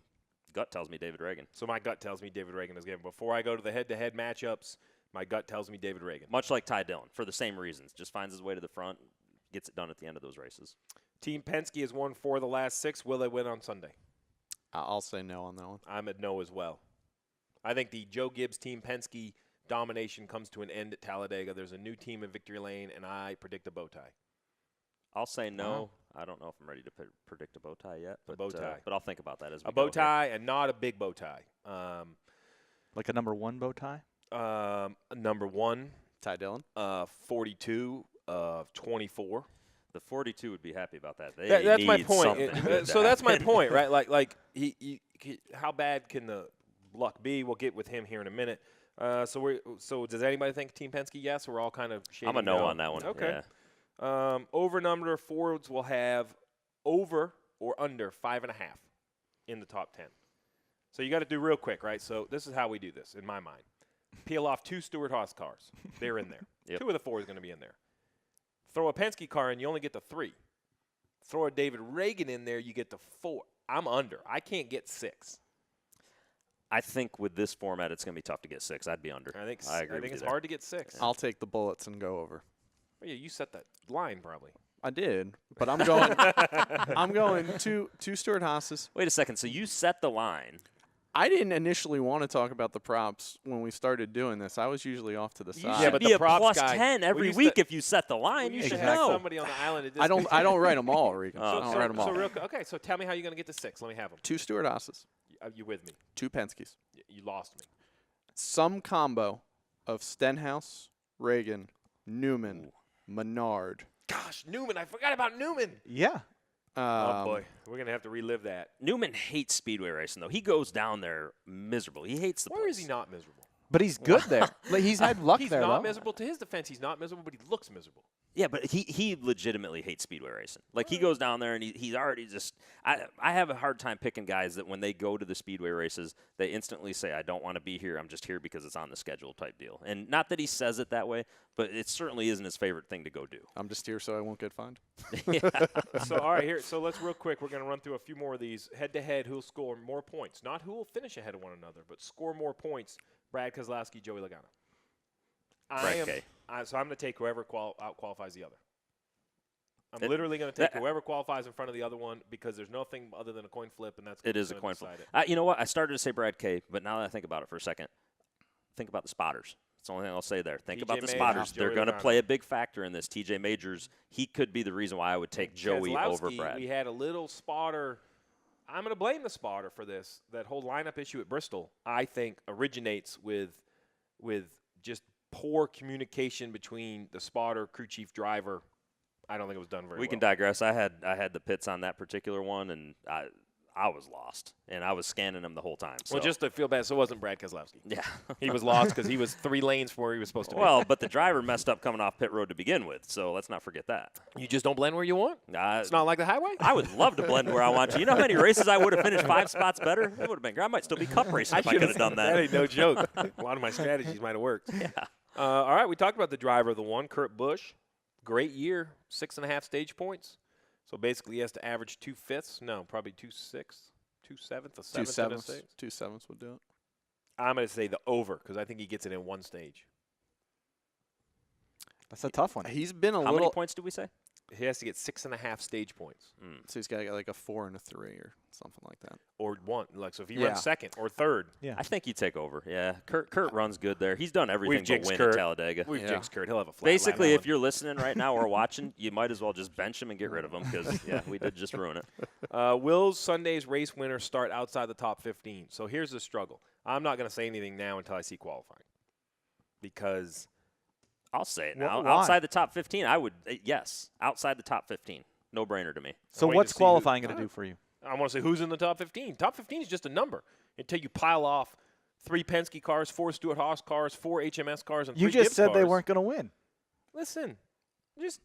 Gut tells me David Regan. So my gut tells me David Regan is getting. Before I go to the head-to-head matchups, my gut tells me David Regan. Much like Ty Dillon, for the same reasons. Just finds his way to the front, gets it done at the end of those races. Team Penske has won 4 of the last 6. Will they win on Sunday? I'll say no on that one. I'm at no as well. I think the Joe Gibbs Team Penske domination comes to an end at Talladega. There's a new team in Victory Lane, and I predict a bow tie. I'll say no. I don't know if I'm ready to predict a bow tie yet. But, bow tie. But I'll think about that as we A go bow tie and not a big bow tie. Like a number 1 bow tie? Number 1, Ty Dillon. 42 of 24. The 42 would be happy about that. They That's my need point. something good to So that's my happen. point, right? Like how bad can the luck be? We'll get with him here in a minute. So does anybody think Team Penske? Yes, we're all kind of shading I'm a no on that one. Okay. Yeah. Over number Fords will have over or under 5.5 in the top 10. So you got to do real quick, right? So this is how we do this in my mind. Peel off 2 Stewart-Haas cars. They're in there. Yep. 2 of the 4 is going to be in there. Throw a Penske car in, you only get to 3. Throw a David Regan in there, you get to 4. I'm under. I can't get 6. I think with this format, it's going to be tough to get 6. I'd be under. I think agree with it's you there. hard to get 6. I'll take the bullets and go over. Oh, yeah, you set that line probably. I did, but I'm going. I'm going two Stewart Haas's. Wait a second. So you set the line. I didn't initially want to talk about the props when we started doing this. I was usually off to the You side. Yeah, should but be the a props plus guy- 10 we every used week to- if you set the line. We You used should to have know. somebody on the island. I don't write them all, Regan. Oh, I don't write them all. Okay, so tell me how you're going to get to 6. Let me have them. 2 Stewart Haas's, You with me? 2 Penske's. You lost me. Some combo of Stenhouse, Reagan, Newman, Menard. Gosh, Newman. I forgot about Newman. Yeah. Oh, boy. We're going to have to relive that. Newman hates speedway racing, though. He goes down there miserable. He hates the Where is place. he not miserable? But he's good there. Like, he's had luck He's there, not though. miserable. To his defense, he's not miserable, but he looks miserable. Yeah, but he legitimately hates speedway racing. Like, he goes down there and he's already just – I have a hard time picking guys that when they go to the speedway races, they instantly say, I don't want to be here. I'm just here because it's on the schedule type deal. And not that he says it that way, but it certainly isn't his favorite thing to go do. I'm just here so I won't get fined. So, all right, here. So let's real quick. We're going to run through a few more of these. Head-to-head, who'll score more points. Not who will finish ahead of one another, but score more points. Brad Keselowski, Joey Logano. So I'm going to take whoever out-qualifies the other. I'm literally going to take whoever qualifies in front of the other one because there's nothing other than a coin flip, and that's It is a gonna coin decide flip. it. You know what? I started to say Brad K, but now that I think about it for a second, think about the spotters. That's the only thing I'll say there. Think TJ about the Majors, spotters. Joey They're going to Logano. play a big factor in this. TJ Majors, he could be the reason why I would take Joey over Keselowski, Brad. We had a little spotter. I'm going to blame the spotter for this. That whole lineup issue at Bristol, I think, originates with just poor communication between the spotter, crew chief, driver. I don't think it was done very well. We can digress. I had the pits on that particular one, and I was lost, and I was scanning them the whole time. So. Well, just to feel bad, so it wasn't Brad Keselowski. Yeah. He was lost because he was 3 lanes from where he was supposed to be. Well, but the driver messed up coming off pit road to begin with, so let's not forget that. You just don't blend where you want? It's not like the highway? I would love to blend where I want to. You know how many races I would have finished 5 spots better? It would have been great. I might still be cup racing if I could have done That that. ain't no joke. A lot of my strategies might have worked. Yeah. All right, we talked about the driver of the one, Kurt Busch. Great year, 6.5 stage points. So basically he has to average 2/5. No, probably 2/6, 2/7, a 2 seventh. sevenths. in a stage. 2 sevenths would do it. I'm going to say the over because I think he gets it in one stage. That's a tough one. He's been a How many little. points did we say? He has to get 6.5 stage points So he's got to get like a 4 and a 3 or something like that. or one. Like so, if he Yeah. runs second or third, I think you take over. Yeah, Kurt runs good there. He's done everything to jinxed win Kurt. at Talladega. we've Yeah. jinxed Kurt. He'll have a flat Basically, lap if you're listening right now or watching, you might as well just bench him and get rid of him because, yeah, we did just ruin it. Will Sunday's race winner start outside the top 15? So here's the struggle. I'm not going to say anything now until I see qualifying because I'll say it Wh- now. why? Outside the top 15, I would, yes, outside the top 15. No-brainer to me. So wait what's to see who- qualifying going to do for you? I want to say who's in the top 15. Top 15 is just a number until you pile off 3 Penske cars, 4 Stewart-Haas cars, 4 HMS cars, and 3 You just Gibbs said they cars. weren't going to win. Listen, just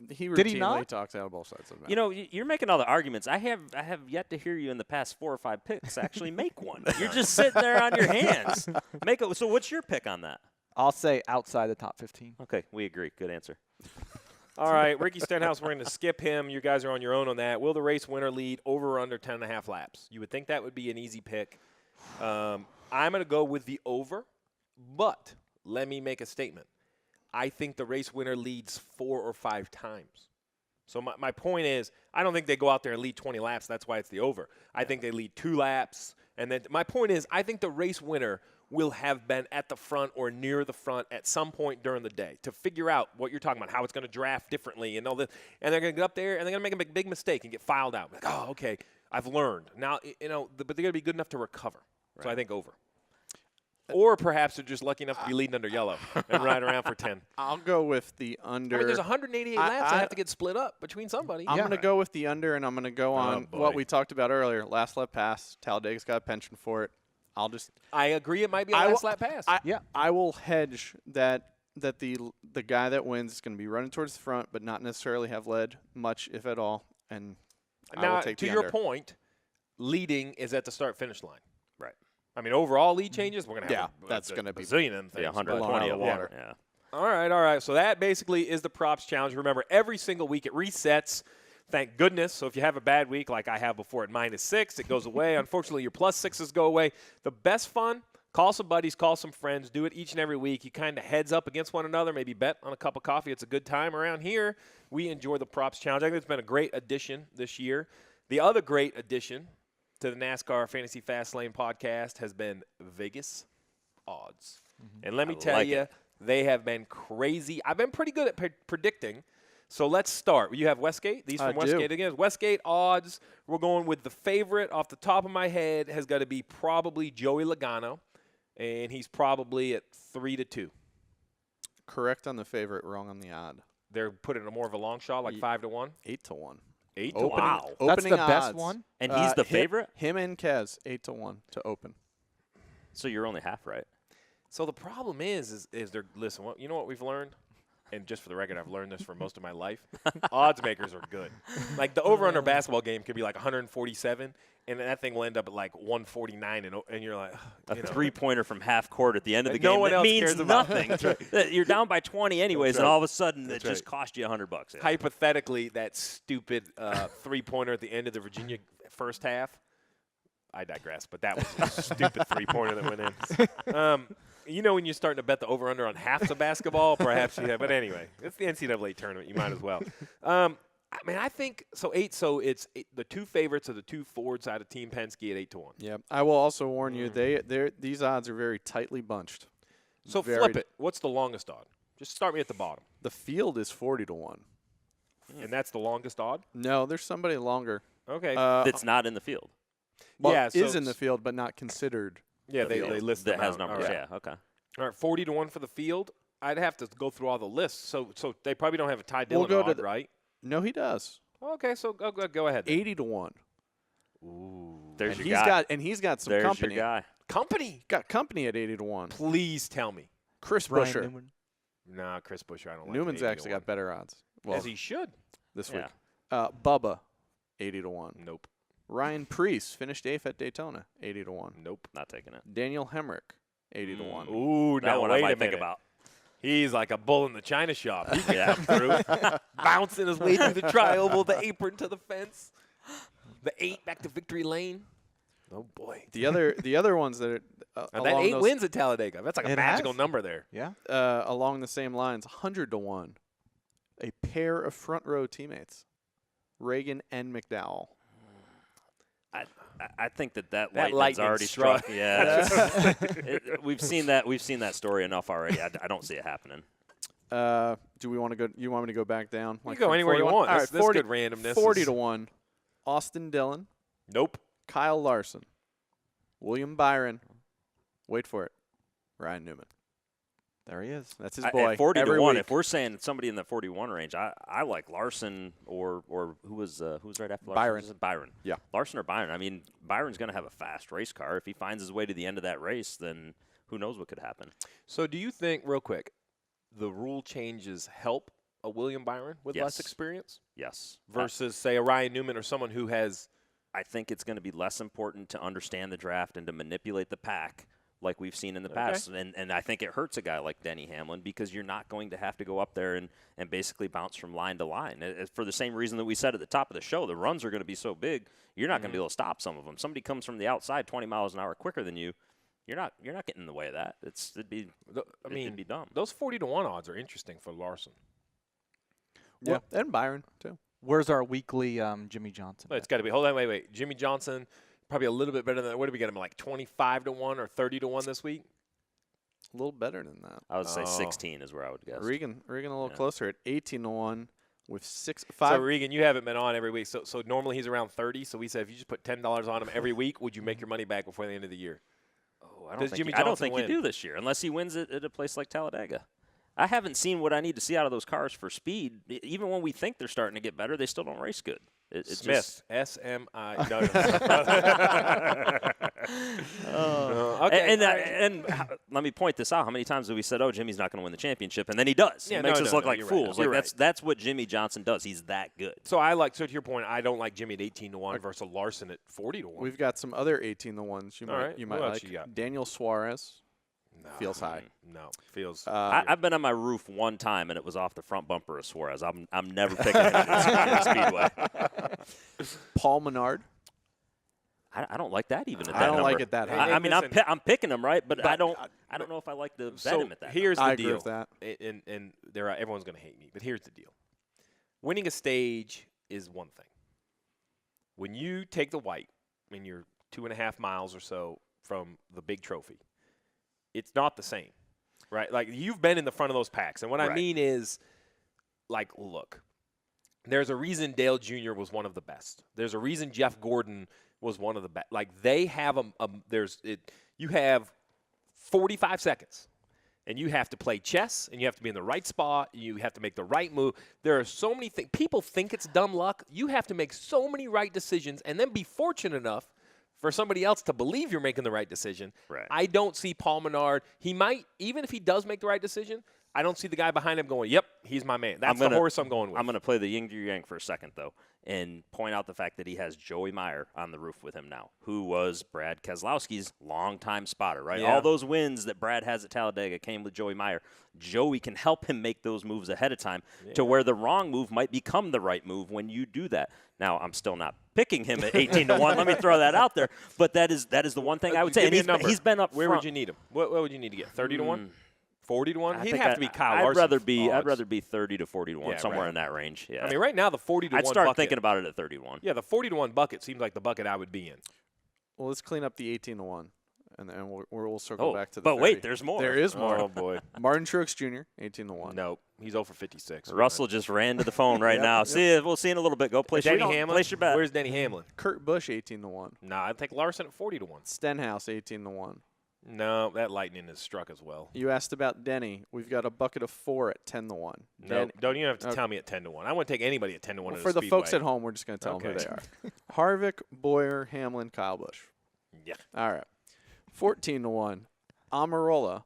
He Did he routinely not? talks out of both sides of the mouth. You know, you're making all the arguments. I have yet to hear you in the past 4 or 5 picks actually make one. You're just sitting there on your hands. So what's your pick on that? I'll say outside the top 15. Okay, we agree. Good answer. all right. Ricky Stenhouse, we're going to skip him. You guys are on your own on that. Will the race winner lead over or under 10.5 laps? You would think that would be an easy pick. I'm going to go with the over, but let me make a statement. I think the race winner leads 4 or 5 times. So my point is, I don't think they go out there and lead 20 laps. That's why it's the over. I think they lead 2 laps. And then my point is, I think the race winner will have been at the front or near the front at some point during the day to figure out what you're talking about, how it's going to draft differently and all this. And they're going to get up there and they're going to make a big mistake and get filed out. Like, oh, okay, I've learned. Now, but they're going to be good enough to recover. Right. So I think over. Or perhaps they're just lucky enough to be leading under yellow and ride around for 10. I'll go with the under. I mean, there's 188 laps that have to get split up between somebody. I'm going to go with the under, and I'm going to go on what we talked about earlier. Last lap pass. Talladega's got a penchant for it. I agree it might be a last lap pass. I will hedge that the guy that wins is going to be running towards the front, but not necessarily have led much, if at all. And I will take to the your under. point, leading is at the start-finish line. Right. I mean, overall lead changes, we're going to have that's going to be bazillion of things. 120 of water. Yeah. All right. So that basically is the props challenge. Remember, every single week it resets. Thank goodness. So if you have a bad week like I have before at -6, it goes away. Unfortunately, your +6s go away. The best fun, call some buddies, call some friends. Do it each and every week. You kind of heads up against one another, maybe bet on a cup of coffee. It's a good time around here. We enjoy the props challenge. I think it's been a great addition this year. The other great addition to the NASCAR Fantasy Fastlane podcast has been Vegas odds. Mm-hmm. And let me tell you, they have been crazy. I've been pretty good at predicting. So let's start. You have Westgate. These from Westgate again. Westgate odds. We're going with the favorite off the top of my head has got to be probably Joey Logano, and he's probably at 3-2. Correct on the favorite, wrong on the odd. They're putting a more of a long shot, like 5-1. 8-1. 8 to 1. Wow. That's the best odds. one. And he's the favorite? Him and Kez, 8-1 to open. So you're only half right. So the problem is they're listen. You know what we've learned, and just for the record, I've learned this for most of my life. Odds makers are good. Like the over/under basketball game could be like 147, and that thing will end up at like 149, and you're like, a 3-pointer from half court at the end of the game. No one else means cares about. nothing. You're down by 20 anyways, and all of a sudden it just cost you $100. Yeah. Hypothetically, that stupid 3-pointer at the end of the Virginia first half. I digress, but that was a stupid 3-pointer that went in. When you're starting to bet the over/under on half the basketball, perhaps you have. But anyway, it's the NCAA tournament. You might as well. I think so. 8. So it's the 2 favorites are the 2 Fords out of Team Penske at 8-1. Yeah, I will also warn you. These odds are very tightly bunched. So flip it. What's the longest odd? Just start me at the bottom. The field is 40-1, and that's the longest odd. No, there's somebody longer. Okay, that's not in the field. Well, yeah, is in the field, but not considered. Yeah, they list that them has out. numbers. All right. Yeah, okay. All right, 40-1 for the field. I'd have to go through all the lists. So they probably don't have a Ty Dillon odd, right? No, he does. Okay, so go ahead. 80-1. Ooh, There's and your guy. He's got some There's company. your guy. Company. Got company at 80-1. Please tell me. Chris Brian Buescher. Newman. Nah, Chris Buescher, I don't like. Newman's actually got better odds. Well, as he should. this Yeah. week. Bubba, 80-1. Nope. Ryan Preece finished 8th at Daytona, 80-1. Nope. Not taking it. Daniel Hemrick, 80-1. Ooh, That now one wait I a might minute. think about. He's like a bull in the china shop. He can come through, bouncing his way through the tri-oval, the apron to the fence, the 8 back to victory lane. Oh boy. The other ones that are Now that 8 wins at Talladega. That's like a It magical has? number there. Yeah. along the same lines, 100-1. A pair of front row teammates, Regan and McDowell. I think that That lightning's lightning already struck. struck. Yeah, we've seen that story enough already. I don't see it happening. Do we want to go? You want me to go back down? You can go anywhere you 41? want. All This right, 40, good randomness. 40-1. Austin Dillon, Nope. Kyle Larson, William Byron. Wait for it. Ryan Newman. There he is. That's his boy. At 40 every to 1, week. if we're saying somebody in the 41 range, I like Larson or who was right after Larson? Byron. Byron. Yeah. Larson or Byron. I mean, Byron's going to have a fast race car. If he finds his way to the end of that race, then who knows what could happen. So do you think, real quick, the rule changes help a William Byron with Yes. less experience Yes. versus, say, a Ryan Newman or someone who has I think it's going to be less important to understand the draft and to manipulate the pack like we've seen in the past. And I think it hurts a guy like Denny Hamlin because you're not going to have to go up there and basically bounce from line to line. For the same reason that we said at the top of the show, the runs are going to be so big, you're not going to be able to stop some of them. Somebody comes from the outside 20 miles an hour quicker than you, you're not getting in the way of that. It'd be dumb. Those 40 to 1 odds are interesting for Larson. Yeah, and Byron, too. Where's our weekly Jimmie Johnson? It's got to be. Hold on, wait. Jimmie Johnson, probably a little bit better than that. What did we get him, like 25 to 1 or 30 to 1 this week? A little better than that. I would say 16 is where I would guess. Regan a little closer at 18 to 1 with 5. So, Regan, you haven't been on every week. So normally he's around 30. So we said if you just put $10 on him every week, would you make your money back before the end of the year? I don't think you do this year, unless he wins it at a place like Talladega. I haven't seen what I need to see out of those cars for speed. Even when we think they're starting to get better, they still don't race good. Smith, S-M-I. No. Okay. And let me point this out. How many times have we said, "Oh, Jimmy's not going to win the championship," and then he does. He makes us look like fools. Right. That's what Jimmie Johnson does. He's that good. So to your point, I don't like Jimmie at 18 to 1 versus Larson at 40 to 1. We've got some other 18 to 1s you might else like. you got? Daniel Suarez. No. Feels high. No, feels. I've been on my roof one time, and it was off the front bumper of Suarez. I'm never picking him at Speedway. Paul Menard. I don't like that even at that I don't number. like it that high. I mean, I'm picking him, right? But I don't know if I like the bet him at that. Here's the I deal. agree with that. And everyone's going to hate me, but here's the deal. Winning a stage is one thing. When you take the white and you're 2.5 miles or so from the big trophy, it's not the same, right? Like, you've been in the front of those packs. And what I mean is, like, look, there's a reason Dale Jr. was one of the best. There's a reason Jeff Gordon was one of the best. Like, they have you have 45 seconds, and you have to play chess, and you have to be in the right spot, and you have to make the right move. There are so many things. People think it's dumb luck. You have to make so many right decisions and then be fortunate enough for somebody else to believe you're making the right decision. Right. I don't see Paul Menard. He might, even if he does make the right decision, I don't see the guy behind him going, yep, he's my man. That's the horse I'm going with. I'm going to play the yin to yang for a second, though, and point out the fact that he has Joey Meyer on the roof with him now, who was Brad Keselowski's longtime spotter, right? Yeah. All those wins that Brad has at Talladega came with Joey Meyer. Joey can help him make those moves ahead of time to where the wrong move might become the right move when you do that. Now, I'm still not picking him at 18 to 1. Let me throw that out there. But that is the one thing I would say. Give me And a number. he's been up Where front. would you need him? What would you need to get? 30 to 1? 40 to 1? I He'd think have to be Kyle Larson. I'd rather be 30 to 40 to 1, Yeah, somewhere right. in that range. Yeah. I mean, right now, the 40 to 1 I'd start bucket, thinking about it at 31. Yeah, the 40 to 1 bucket seems like the bucket I would be in. Well, let's clean up the 18 to 1, and then we'll circle back to the. But 30. wait, there's more. There is more. Oh, boy. Martin Truex Jr. 18 to 1. Nope. He's 0 for 56. Russell just ran to the phone right now. We'll see in a little bit. Go place Denny your Hamlin? place your bet. Where's Denny Hamlin? Kurt Busch 18 to 1. Nah, I'd take Larson at 40 to 1. Stenhouse 18 to 1. No, that lightning is struck as well. You asked about Denny. We've got a bucket of 4 at 10 to 1. No, don't even have to tell me at 10 to 1. I wouldn't take anybody at 10 to 1 Well, at for a the folks speedway. at home, we're just going to tell them who Okay. they are. Harvick, Boyer, Hamlin, Kyle Busch. Yeah. All right. 14 to 1. Almirola,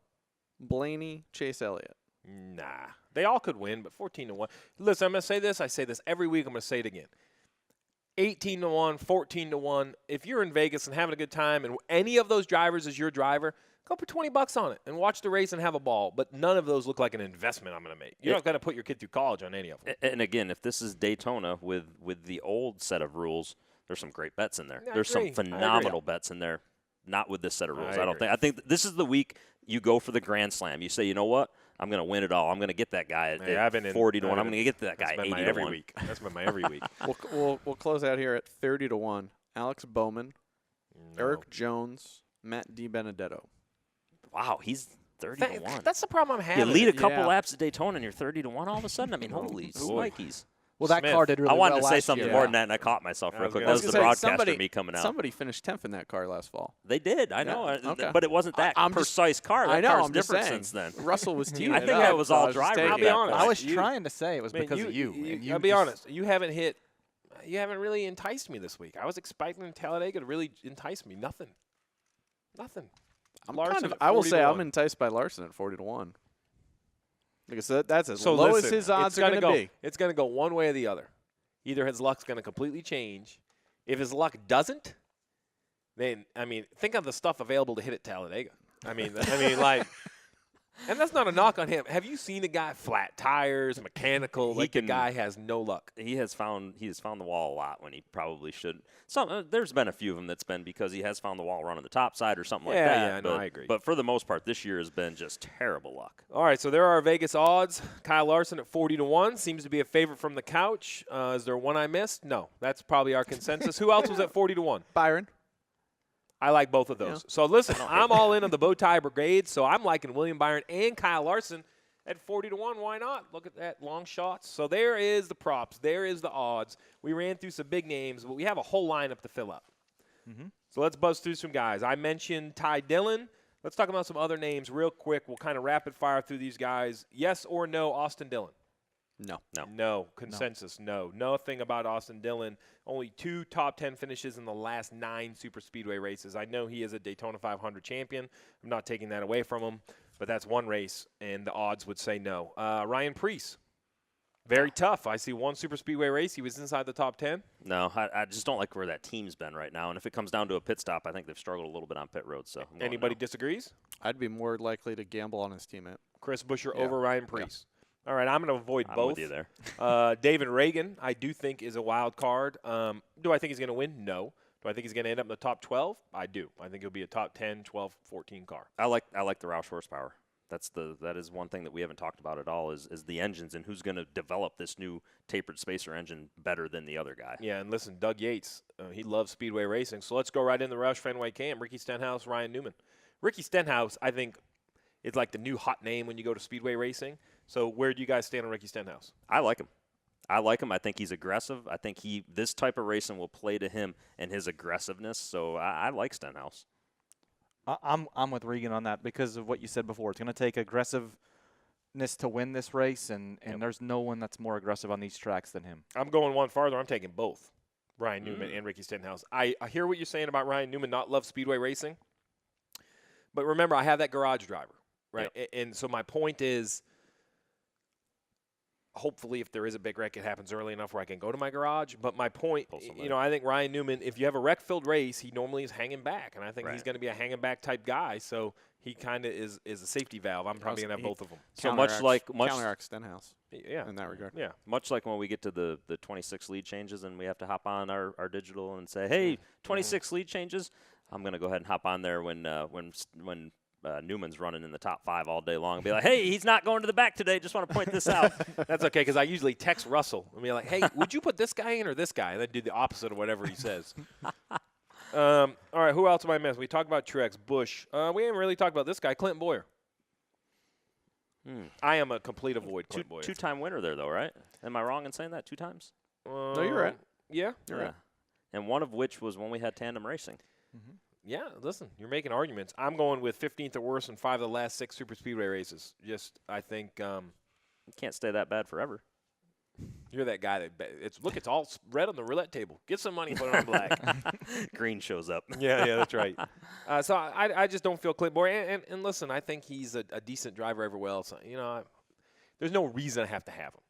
Blaney, Chase Elliott. Nah. They all could win, but 14 to 1. Listen, I'm going to say this. I say this every week. I'm going to say it again. 18 to 1, 14 to 1. If you're in Vegas and having a good time and any of those drivers is your driver, go put $20 on it and watch the race and have a ball. But none of those look like an investment I'm going to make. You're not going to put your kid through college on any of them. And again, if this is Daytona with the old set of rules, there's some great bets in there. Yeah, I There's agree. some phenomenal bets in there. Not with this set of rules. I don't think. I think this is the week you go for the Grand Slam. You say, you know what? I'm going to win it all. I'm going to get that guy at 40 to 1. I'm going to get that guy 80 to 1. Every week. That's been my every week. We'll close out here at 30 to 1. Alex Bowman, No. Erik Jones, Matt DiBenedetto. Wow, he's 30 to 1. That's the problem I'm You having. lead a couple Yeah. laps at Daytona and you're 30 to 1 all of a sudden. I mean, holy boy. snikes. Well, that Smith. car did really I wanted well to say last something year. more than that, and I caught myself real was quick. gonna That was say, the broadcaster somebody, me coming out. Somebody finished 10th in that car last fall. They did. I know. okay. But it wasn't that precise car. That I know. car's I'm just different saying. since then. Russell was teaming I it think up, that was so all I just driver taking I'll be that honest. point. I was You- trying to say it was Man, because of you. and you I'll be just- honest. You haven't really enticed me this week. I was expecting Talladega to really entice me. Nothing. Larson at I will 40 say to I'm 1. enticed by Larson at 40-1. Because that's as So low listen, as his odds it's are gonna going to go. be. It's going to go one way or the other. Either his luck's going to completely change. If his luck doesn't, then think of the stuff available to hit at Talladega. Like, and that's not a knock on him. Have you seen a guy flat tires, mechanical? The guy has no luck. He has found the wall a lot when he probably should. There's been a few of them that's been because he has found the wall running the top side or something like that. Yeah, no, I agree. But for the most part, this year has been just terrible luck. All right, so there are Vegas odds. Kyle Larson at 40-1 seems to be a favorite from the couch. Is there one I missed? No, that's probably our consensus. Who else was at 40-1? Byron. I like both of those. Yeah. So listen, I'm all in on the bow tie brigade. So I'm liking William Byron and Kyle Larson at 40-1. Why not? Look at that, long shots. So there is the props. There is the odds. We ran through some big names, but we have a whole lineup to fill up. So let's buzz through some guys. I mentioned Dillon. Let's talk about some other names real quick. We'll kind of rapid fire through these guys. Yes or no, Austin Dillon? No. Consensus, no. Nothing about Austin Dillon. Only 2 top 10 finishes in the last 9 super speedway races. I know he is a Daytona 500 champion. I'm not taking that away from him, but that's one race, and the odds would say no. Ryan Preece, very tough. I see 1 super speedway race. He was inside the top 10. No, I just don't like where that team's been right now. And if it comes down to a pit stop, I think they've struggled a little bit on pit road. So Anybody disagrees? I'd be more likely to gamble on his teammate. Chris Buescher Yeah. over Ryan Preece. All right, I'm going to avoid I'm both. with you there. David Regan, I do think, is a wild card. Do I think he's going to win? No. Do I think he's going to end up in the top 12? I do. I think he'll be a top 10, 12, 14 car. I like the Roush horsepower. That is one thing that we haven't talked about at all is the engines and who's going to develop this new tapered spacer engine better than the other guy. Yeah, and listen, Doug Yates, he loves speedway racing. So let's go right in the Roush Fenway camp. Ricky Stenhouse, Ryan Newman. Ricky Stenhouse, I think, is like the new hot name when you go to speedway racing. So where do you guys stand on Ricky Stenhouse? I like him. I think he's aggressive. I think this type of racing will play to him and his aggressiveness. So I like Stenhouse. I'm with Regan on that because of what you said before. It's going to take aggressiveness to win this race, and there's no one that's more aggressive on these tracks than him. I'm going one farther. I'm taking both Ryan Newman and Ricky Stenhouse. I hear what you're saying about Ryan Newman not love speedway racing. But remember, I have that garage driver, right? Yep. And so my point is, hopefully if there is a big wreck, it happens early enough where I can go to my garage. But my point, I think Ryan Newman, if you have a wreck-filled race, he normally is hanging back. And I think he's going to be a hanging back type guy. So he kind of is a safety valve. I'm probably going to have both of them. So much like counteract Stenhouse. Yeah. In that regard. Yeah. Much like when we get to the 26 lead changes and we have to hop on our digital and say, hey, 26 lead changes. I'm going to go ahead and hop on there when Newman's running in the top 5 all day long and be like, hey, he's not going to the back today. Just want to point this out. That's okay, because I usually text Russell and be like, hey, would you put this guy in or this guy? And then do the opposite of whatever he says. All right, who else am I missing? We talked about Truex, Busch. We haven't really talked about this guy, Clinton Boyer. I am a complete avoid Clinton Boyer. 2-time winner there, though, right? Am I wrong in saying that 2 times? No, you're right. Yeah. You're right. And one of which was when we had tandem racing. Yeah, listen, you're making arguments. I'm going with 15th or worse in 5 of the last 6 super speedway races. Just, I think You can't stay that bad forever. you're that guy that it's all red on the roulette table. Get some money, put it on black. Green shows up. Yeah, that's right. So I just don't feel Clinton Boyer. And listen, I think he's a decent driver everywhere else. There's no reason I have to have him.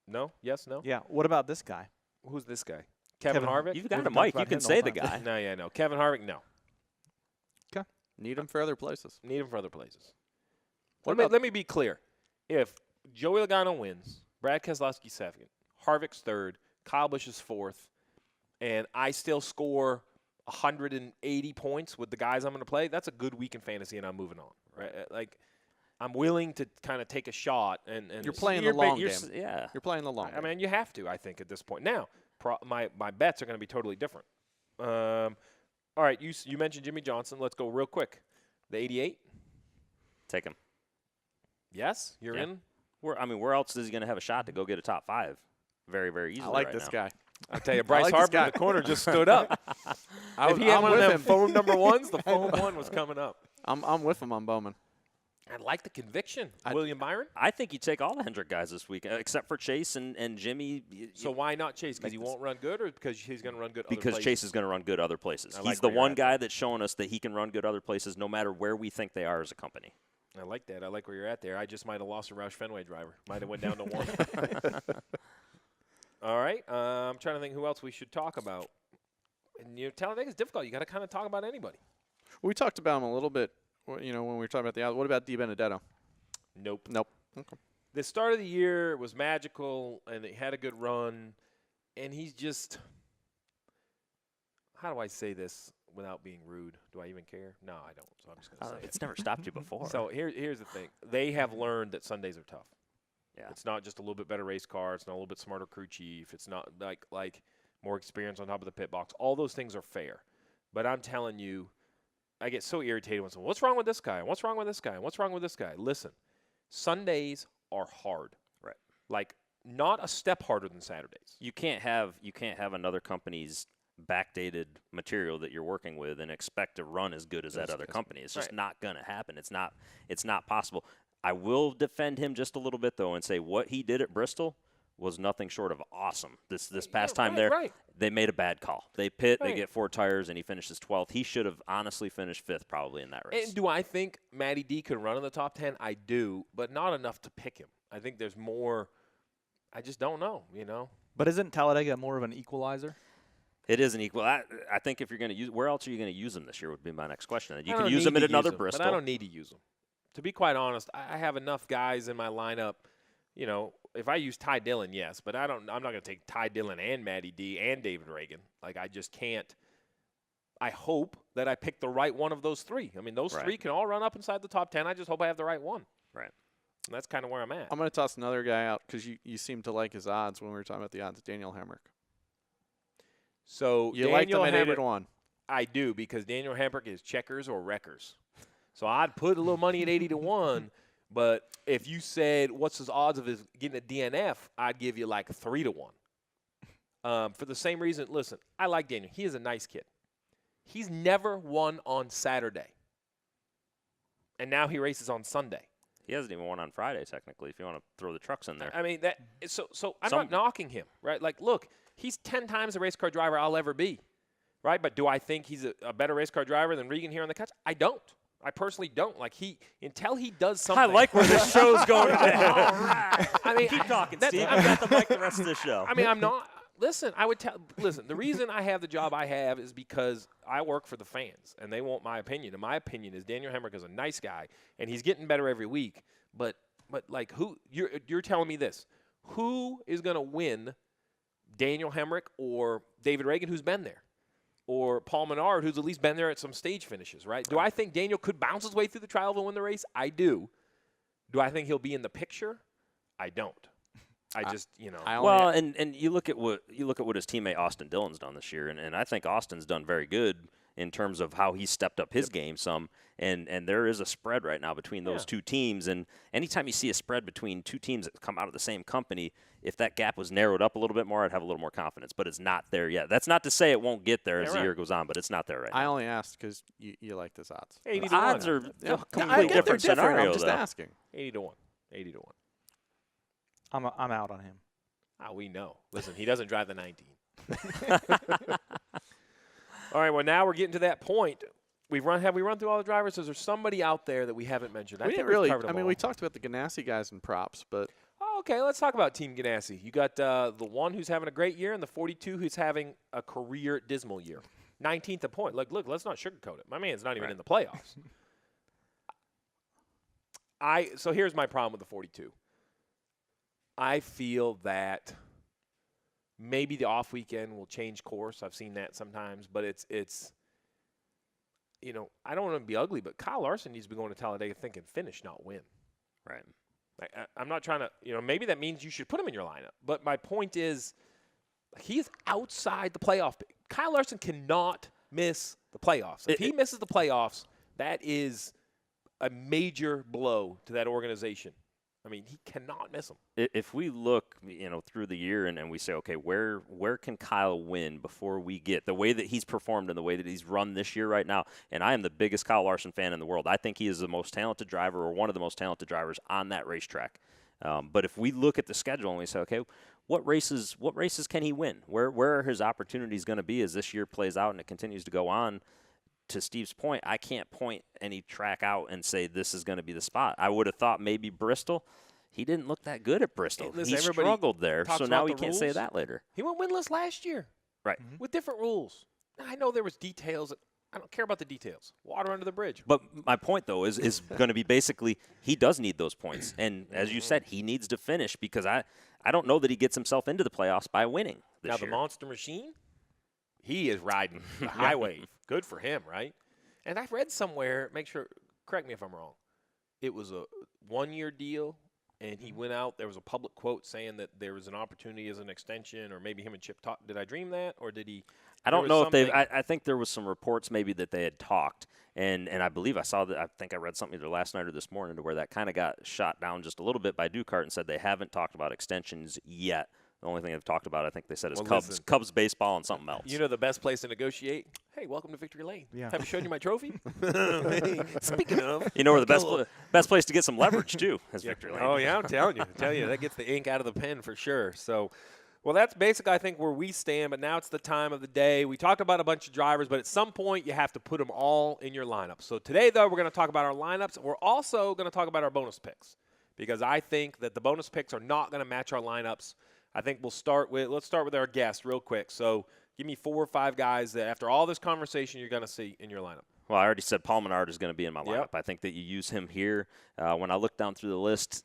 No? Yes? No? Yeah. What about this guy? Who's this guy? Kevin Harvick? You've got We've a talked mic. about You can him the say whole the time. guy. No. Kevin Harvick, no. Need him for other places. Need him for other places. What Let about- me be clear. If Joey Logano wins, Brad Keselowski second, Harvick's third, Kyle Busch is fourth, and I still score 180 points with the guys I'm going to play, that's a good week in fantasy, and I'm moving on. Right? Like, I'm willing to kind of take a shot. And You're playing the long game. Yeah. You're playing the long I game. mean, you have to, I think, at this point. Now, my bets are going to be totally different. All right, you mentioned Jimmie Johnson. Let's go real quick. The 88? Take him. Yes? You're Yeah. in? Where else is he going to have a shot to go get a top 5? very, very easily. I like right this now. guy. I tell you, Bryce like this Harper in guy. the corner just stood up. If he had one of them foam number ones, the foam one was coming up. I'm with him on Bowman. I like the conviction. William Byron? I think you take all the Hendrick guys this week, except for Chase and Jimmie. So why not Chase? Because he won't run good, or because he's going to run good other Because places? Chase is going to run good other places. Like He's the where you're one at guy that's shown us that he can run good other places no matter where we think they are as a company. I like that. I like where you're at there. I just might have lost a Roush Fenway driver. Might have went down to 1. All right. I'm trying to think who else we should talk about. And Talladega's difficult. You got to kind of talk about anybody. We talked about him a little bit, when we were talking about the out. What about Di Benedetto? Nope. Okay. The start of the year was magical, and he had a good run. And he's just – how do I say this without being rude? Do I even care? No, I don't. So I'm just going to say it. It's never stopped you before. So here's the thing. They have learned that Sundays are tough. Yeah. It's not just a little bit better race car. It's not a little bit smarter crew chief. It's not like more experience on top of the pit box. All those things are fair. But I'm telling you, I get so irritated when someone, what's wrong with this guy? What's wrong with this guy? What's wrong with this guy? Listen, Sundays are hard. Right. Like not a step harder than Saturdays. You can't have another company's backdated material that you're working with and expect to run as good as that other company. It's just not going to happen. It's not possible. I will defend him just a little bit though and say what he did at Bristol was nothing short of awesome. This past time they made a bad call. They pit, they get 4 tires, and he finishes 12th. He should have honestly finished 5th probably in that race. And do I think Matty D could run in the top 10? I do, but not enough to pick him. I think there's more. I just don't know, But isn't Talladega more of an equalizer? It is an equal. I think if you're going to use, where else are you going to use them this year? Would be my next question. You can use them at another Bristol, but I don't need to use them. To be quite honest, I have enough guys in my lineup. If I use Ty Dillon, yes, but I'm not going to take Ty Dillon and Matty D and David Regan. Like I just can't. I hope that I pick the right one of those 3. I mean, those 3 can all run up inside the top 10. I just hope I have the right one. Right. And that's kind of where I'm at. I'm going to toss another guy out because you seem to like his odds when we were talking about the odds. Daniel Hemrick. So you like them at 8 to 1. I do because Daniel Hemrick is checkers or wreckers. So I'd put a little money at 80 to 1. But if you said what's his odds of his getting a DNF, I'd give you like 3 to 1. For the same reason, listen, I like Daniel. He is a nice kid. He's never won on Saturday. And now he races on Sunday. He hasn't even won on Friday, technically, if you want to throw the trucks in there. I mean, so I'm not knocking him, right? Like, look, he's 10 times the race car driver I'll ever be, right? But do I think he's a better race car driver than Regan here on the cuts? I don't. I personally don't. Like, until he does something. I like where this show's going today. All right. I mean, keep talking, Steve. I've got the mic the rest of the show. I mean, I'm not. Listen, the reason I have the job I have is because I work for the fans, and they want my opinion. And my opinion is Daniel Hemrick is a nice guy, and he's getting better every week. But like, who you're telling me this? Who is going to win, Daniel Hemrick or David Regan, who's been there, or Paul Menard, who's at least been there at some stage finishes, right? Do I think Daniel could bounce his way through the trial and win the race? I do. Do I think he'll be in the picture? I don't. I just, Well, and you look at what his teammate Austin Dillon's done this year, and I think Austin's done very good in terms of how he stepped up his game some, and there is a spread right now between those two teams, and anytime you see a spread between two teams that come out of the same company, if that gap was narrowed up a little bit more, I'd have a little more confidence, but it's not there yet. That's not to say it won't get there as the year goes on, but it's not there right now. I only asked because you like this odds. 80 to the odds 1. are Yeah. a completely different scenario, I'm just though. asking. 80 to 1. 80 to 1. I'm out on him. We know. Listen, he doesn't drive the 19. All right, well, now we're getting to that point. Have we run through all the drivers? Is there somebody out there that we haven't mentioned? We didn't really. I mean, we talked about the Ganassi guys and props, but okay, let's talk about Team Ganassi. You got the one who's having a great year and the 42 who's having a career dismal year. 19th a point. Look, let's not sugarcoat it. My man's not even in the playoffs. So here's my problem with the 42. I feel that maybe the off weekend will change course. I've seen that sometimes, but it's I don't want to be ugly, but Kyle Larson needs to be going to Talladega thinking finish, not win. Right. I'm not trying to, maybe that means you should put him in your lineup. But my point is, he is outside the playoff. Kyle Larson cannot miss the playoffs. If he misses the playoffs, that is a major blow to that organization. I mean, he cannot miss them. If we look, through the year and we say, okay, where can Kyle win before we get the way that he's performed and the way that he's run this year right now? And I am the biggest Kyle Larson fan in the world. I think he is the most talented driver or one of the most talented drivers on that racetrack. But if we look at the schedule and we say, okay, what races can he win? Where are his opportunities going to be as this year plays out and it continues to go on? To Steve's point, I can't point any track out and say this is going to be the spot. I would have thought maybe Bristol. He didn't look that good at Bristol. Hey, listen, he struggled there, so now he the can't say rules. that later. He went winless last year. Right. With different rules. I know there was details. I don't care about the details. Water under the bridge. But my point, though, is going to be basically he does need those points. And as you said, he needs to finish because I don't know that he gets himself into the playoffs by winning this Now, year. the Monster Machine, he is riding the high wave. Good for him, right? And I've read somewhere, correct me if I'm wrong, it was a one-year deal, and he went out. There was a public quote saying that there was an opportunity as an extension, or maybe him and Chip talked. Did I dream that, or did he? I don't know if they've. I think there was some reports maybe that they had talked, and I believe I saw that. I think I read something either last night or this morning to where that kind of got shot down just a little bit by Ducart and said they haven't talked about extensions yet. The only thing they've talked about, I think they said, is Cubs baseball and something else. You know the best place to negotiate? Hey, welcome to Victory Lane. Yeah. Have you shown you my trophy? Hey, speaking of. You know where the best place to get some leverage, too, is Victory Lane. Oh, yeah, I'm telling you. That gets the ink out of the pen for sure. So, well, that's basically, I think, where we stand. But now it's the time of the day. We talked about a bunch of drivers, but at some point you have to put them all in your lineup. So today, though, we're going to talk about our lineups. We're also going to talk about our bonus picks because I think that the bonus picks are not going to match our lineups. I think let's start with our guest real quick. So give me 4 or 5 guys that after all this conversation you're going to see in your lineup. Well, I already said Paul Menard is going to be in my lineup. Yep. I think that you use him here. When I look down through the list.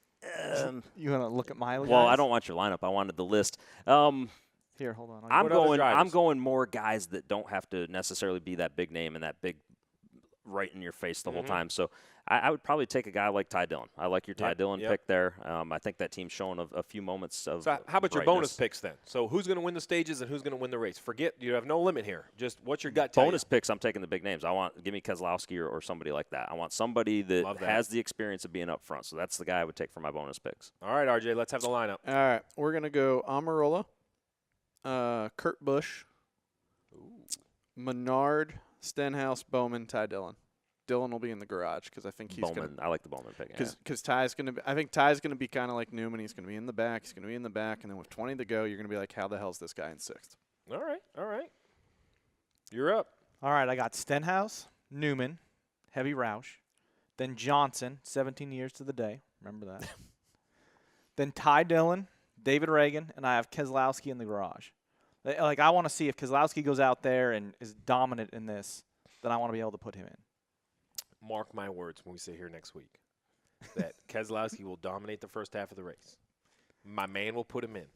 You want to look at my guys? Well, I don't want your lineup. I wanted the list. Here, hold on. I'm going more guys that don't have to necessarily be that big name and that big right in your face the whole time. So I would probably take a guy like Ty Dillon. I like your Ty Dillon pick there. I think that team's shown a few moments of So how about your brightness. bonus picks then? So who's going to win the stages and who's going to win the race? You have no limit here. Just what's your gut tell Bonus picks, I'm taking the big names. Give me Keselowski or somebody like that. I want somebody that has the experience of being up front. So that's the guy I would take for my bonus picks. All right, RJ, let's have the lineup. All right, we're going to go Almirola, Kurt Busch, Menard, Stenhouse, Bowman, Ty Dillon. Dillon will be in the garage because I think he's going to. I like the Bowman pick. Because Ty's going to. I think Ty's going to be kind of like Newman. He's going to be in the back. He's going to be in the back, and then with 20 to go, you're going to be like, how the hell's this guy in 6th? All right. You're up. All right, I got Stenhouse, Newman, Heavy Roush, then Johnson, 17 years to the day. Remember that. Then Ty Dillon, David Regan, and I have Keselowski in the garage. Like, I want to see if Keselowski goes out there and is dominant in this, then I want to be able to put him in. Mark my words when we sit here next week that Keselowski will dominate the first half of the race. My man will put him in.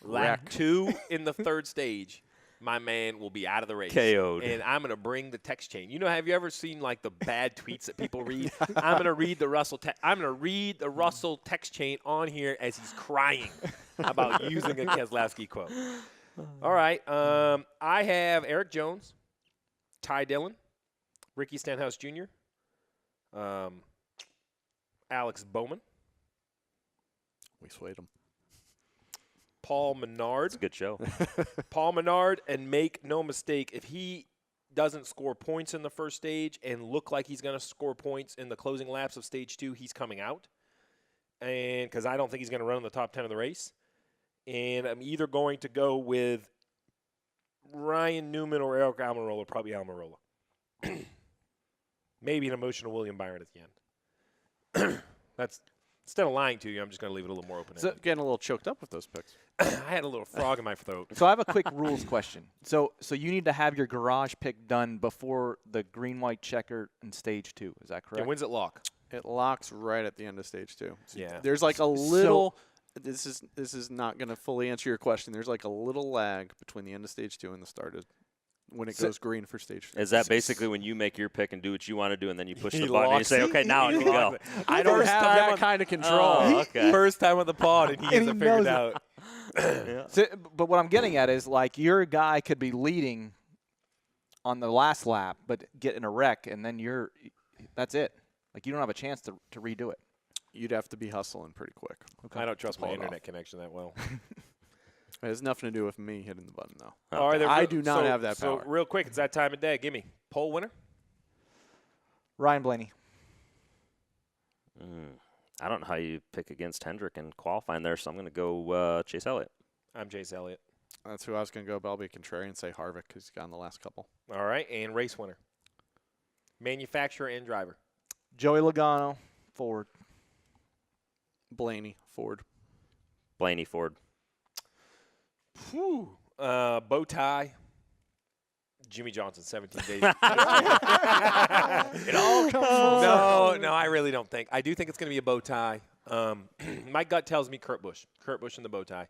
Lap 2 in the 3rd stage, my man will be out of the race. KO'd. And I'm going to bring the text chain. Have you ever seen like the bad tweets that people read? I'm going to read the Russell text chain on here as he's crying about using a Keselowski quote. All right. I have Erik Jones, Ty Dillon, Ricky Stenhouse Jr., Alex Bowman. We swayed him. Paul Menard. It's a good show. Paul Menard, and make no mistake, if he doesn't score points in the first stage and look like he's going to score points in the closing laps of stage 2, he's coming out. And because I don't think he's going to run in the top 10 of the race. And I'm either going to go with Ryan Newman or Aric Almirola, probably Almirola. Maybe an emotional William Byron at the end. That's instead of lying to you, I'm just going to leave it a little more open. So getting a little choked up with those picks. I had a little frog in my throat. So I have a quick rules question. So you need to have your garage pick done before the green-white checker in stage 2. Is that correct? And when's it lock? It locks right at the end of stage 2. So Yeah. There's like a little. This is not going to fully answer your question. There's like a little lag between the end of stage 2 and the start of when it goes green for stage 3. Is that basically when you make your pick and do what you want to do, and then you push He the button and you locks say, it. okay, now I can go? I don't have that kind of control. Oh, okay. First time on the pod, and he hasn't figured out. So, but what I'm getting at is, like, your guy could be leading on the last lap, but get in a wreck, and then that's it. Like, you don't have a chance to redo it. you'd have to be hustling pretty quick. I don't trust my pull it off. internet connection that well. It has nothing to do with me hitting the button, though. All right, I do not have that So power. real quick, it's that time of day. Give me poll winner. Ryan Blaney. I don't know how you pick against Hendrick in qualifying there, so I'm going to go Chase Elliott. I'm Chase Elliott. That's who I was going to go, but I'll be a contrarian and say Harvick because he's gotten the last couple. All right, and race winner. Manufacturer and driver. Joey Logano, Ford. Blaney, Ford. Blaney, Ford. Whew. Bow tie. Jimmie Johnson, 17 days. It all comes full No, I really don't think. I do think it's going to be a bow tie. My gut tells me Kurt Busch. Kurt Busch in the bow tie.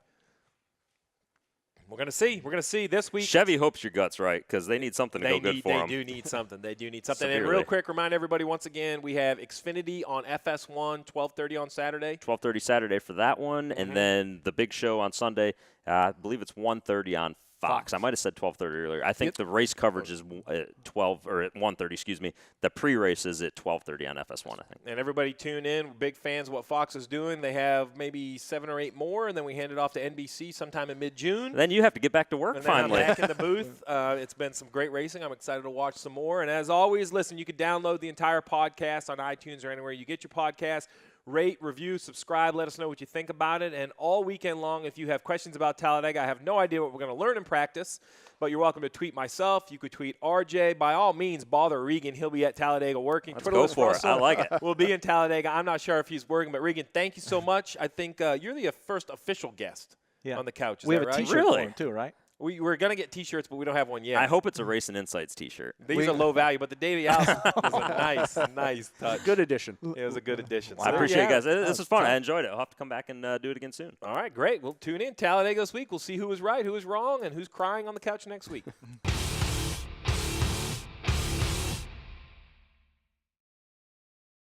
We're going to see. We're going to see this week. Chevy hopes your gut's right because they need something to go good for them. They do need something. They do need something. And Severely. real quick, remind everybody once again, we have Xfinity on FS1, 12:30 on Saturday. 12:30 Saturday for that one, and then the big show on Sunday. I believe it's 1:30 on Fox. I might have said 12:30 earlier. I think the race coverage is at 12 or at 1:30. Excuse me. The pre-race is at 12:30 on FS1. I think. And everybody tune in. We're big fans of what Fox is doing. They have maybe 7 or 8 more, and then we hand it off to NBC sometime in mid-June. Then you have to get back to work And then finally. I'm back in the booth. It's been some great racing. I'm excited to watch some more. And as always, listen, you can download the entire podcast on iTunes or anywhere you get your podcast. Rate, review, subscribe. Let us know what you think about it. And all weekend long, if you have questions about Talladega, I have no idea what we're going to learn in practice, but you're welcome to tweet myself. You could tweet RJ. By all means, bother Regan. He'll be at Talladega working. Let's go for it. I like it. We'll be in Talladega. I'm not sure if he's working, but Regan, thank you so much. I think you're the first official guest on the couch. Is we that have a right? T-shirt Really? for him too, right? We're going to get T-shirts, but we don't have one yet. I hope it's a Racing Insights T-shirt. These are low value, but the Davey Allison is a nice touch. Good addition. It was a good addition. Well, I appreciate it, guys. This was fun. I enjoyed it. I'll have to come back and do it again soon. All right, great. We'll tune in Talladega this week. We'll see who was right, who was wrong, and who's crying on the couch next week.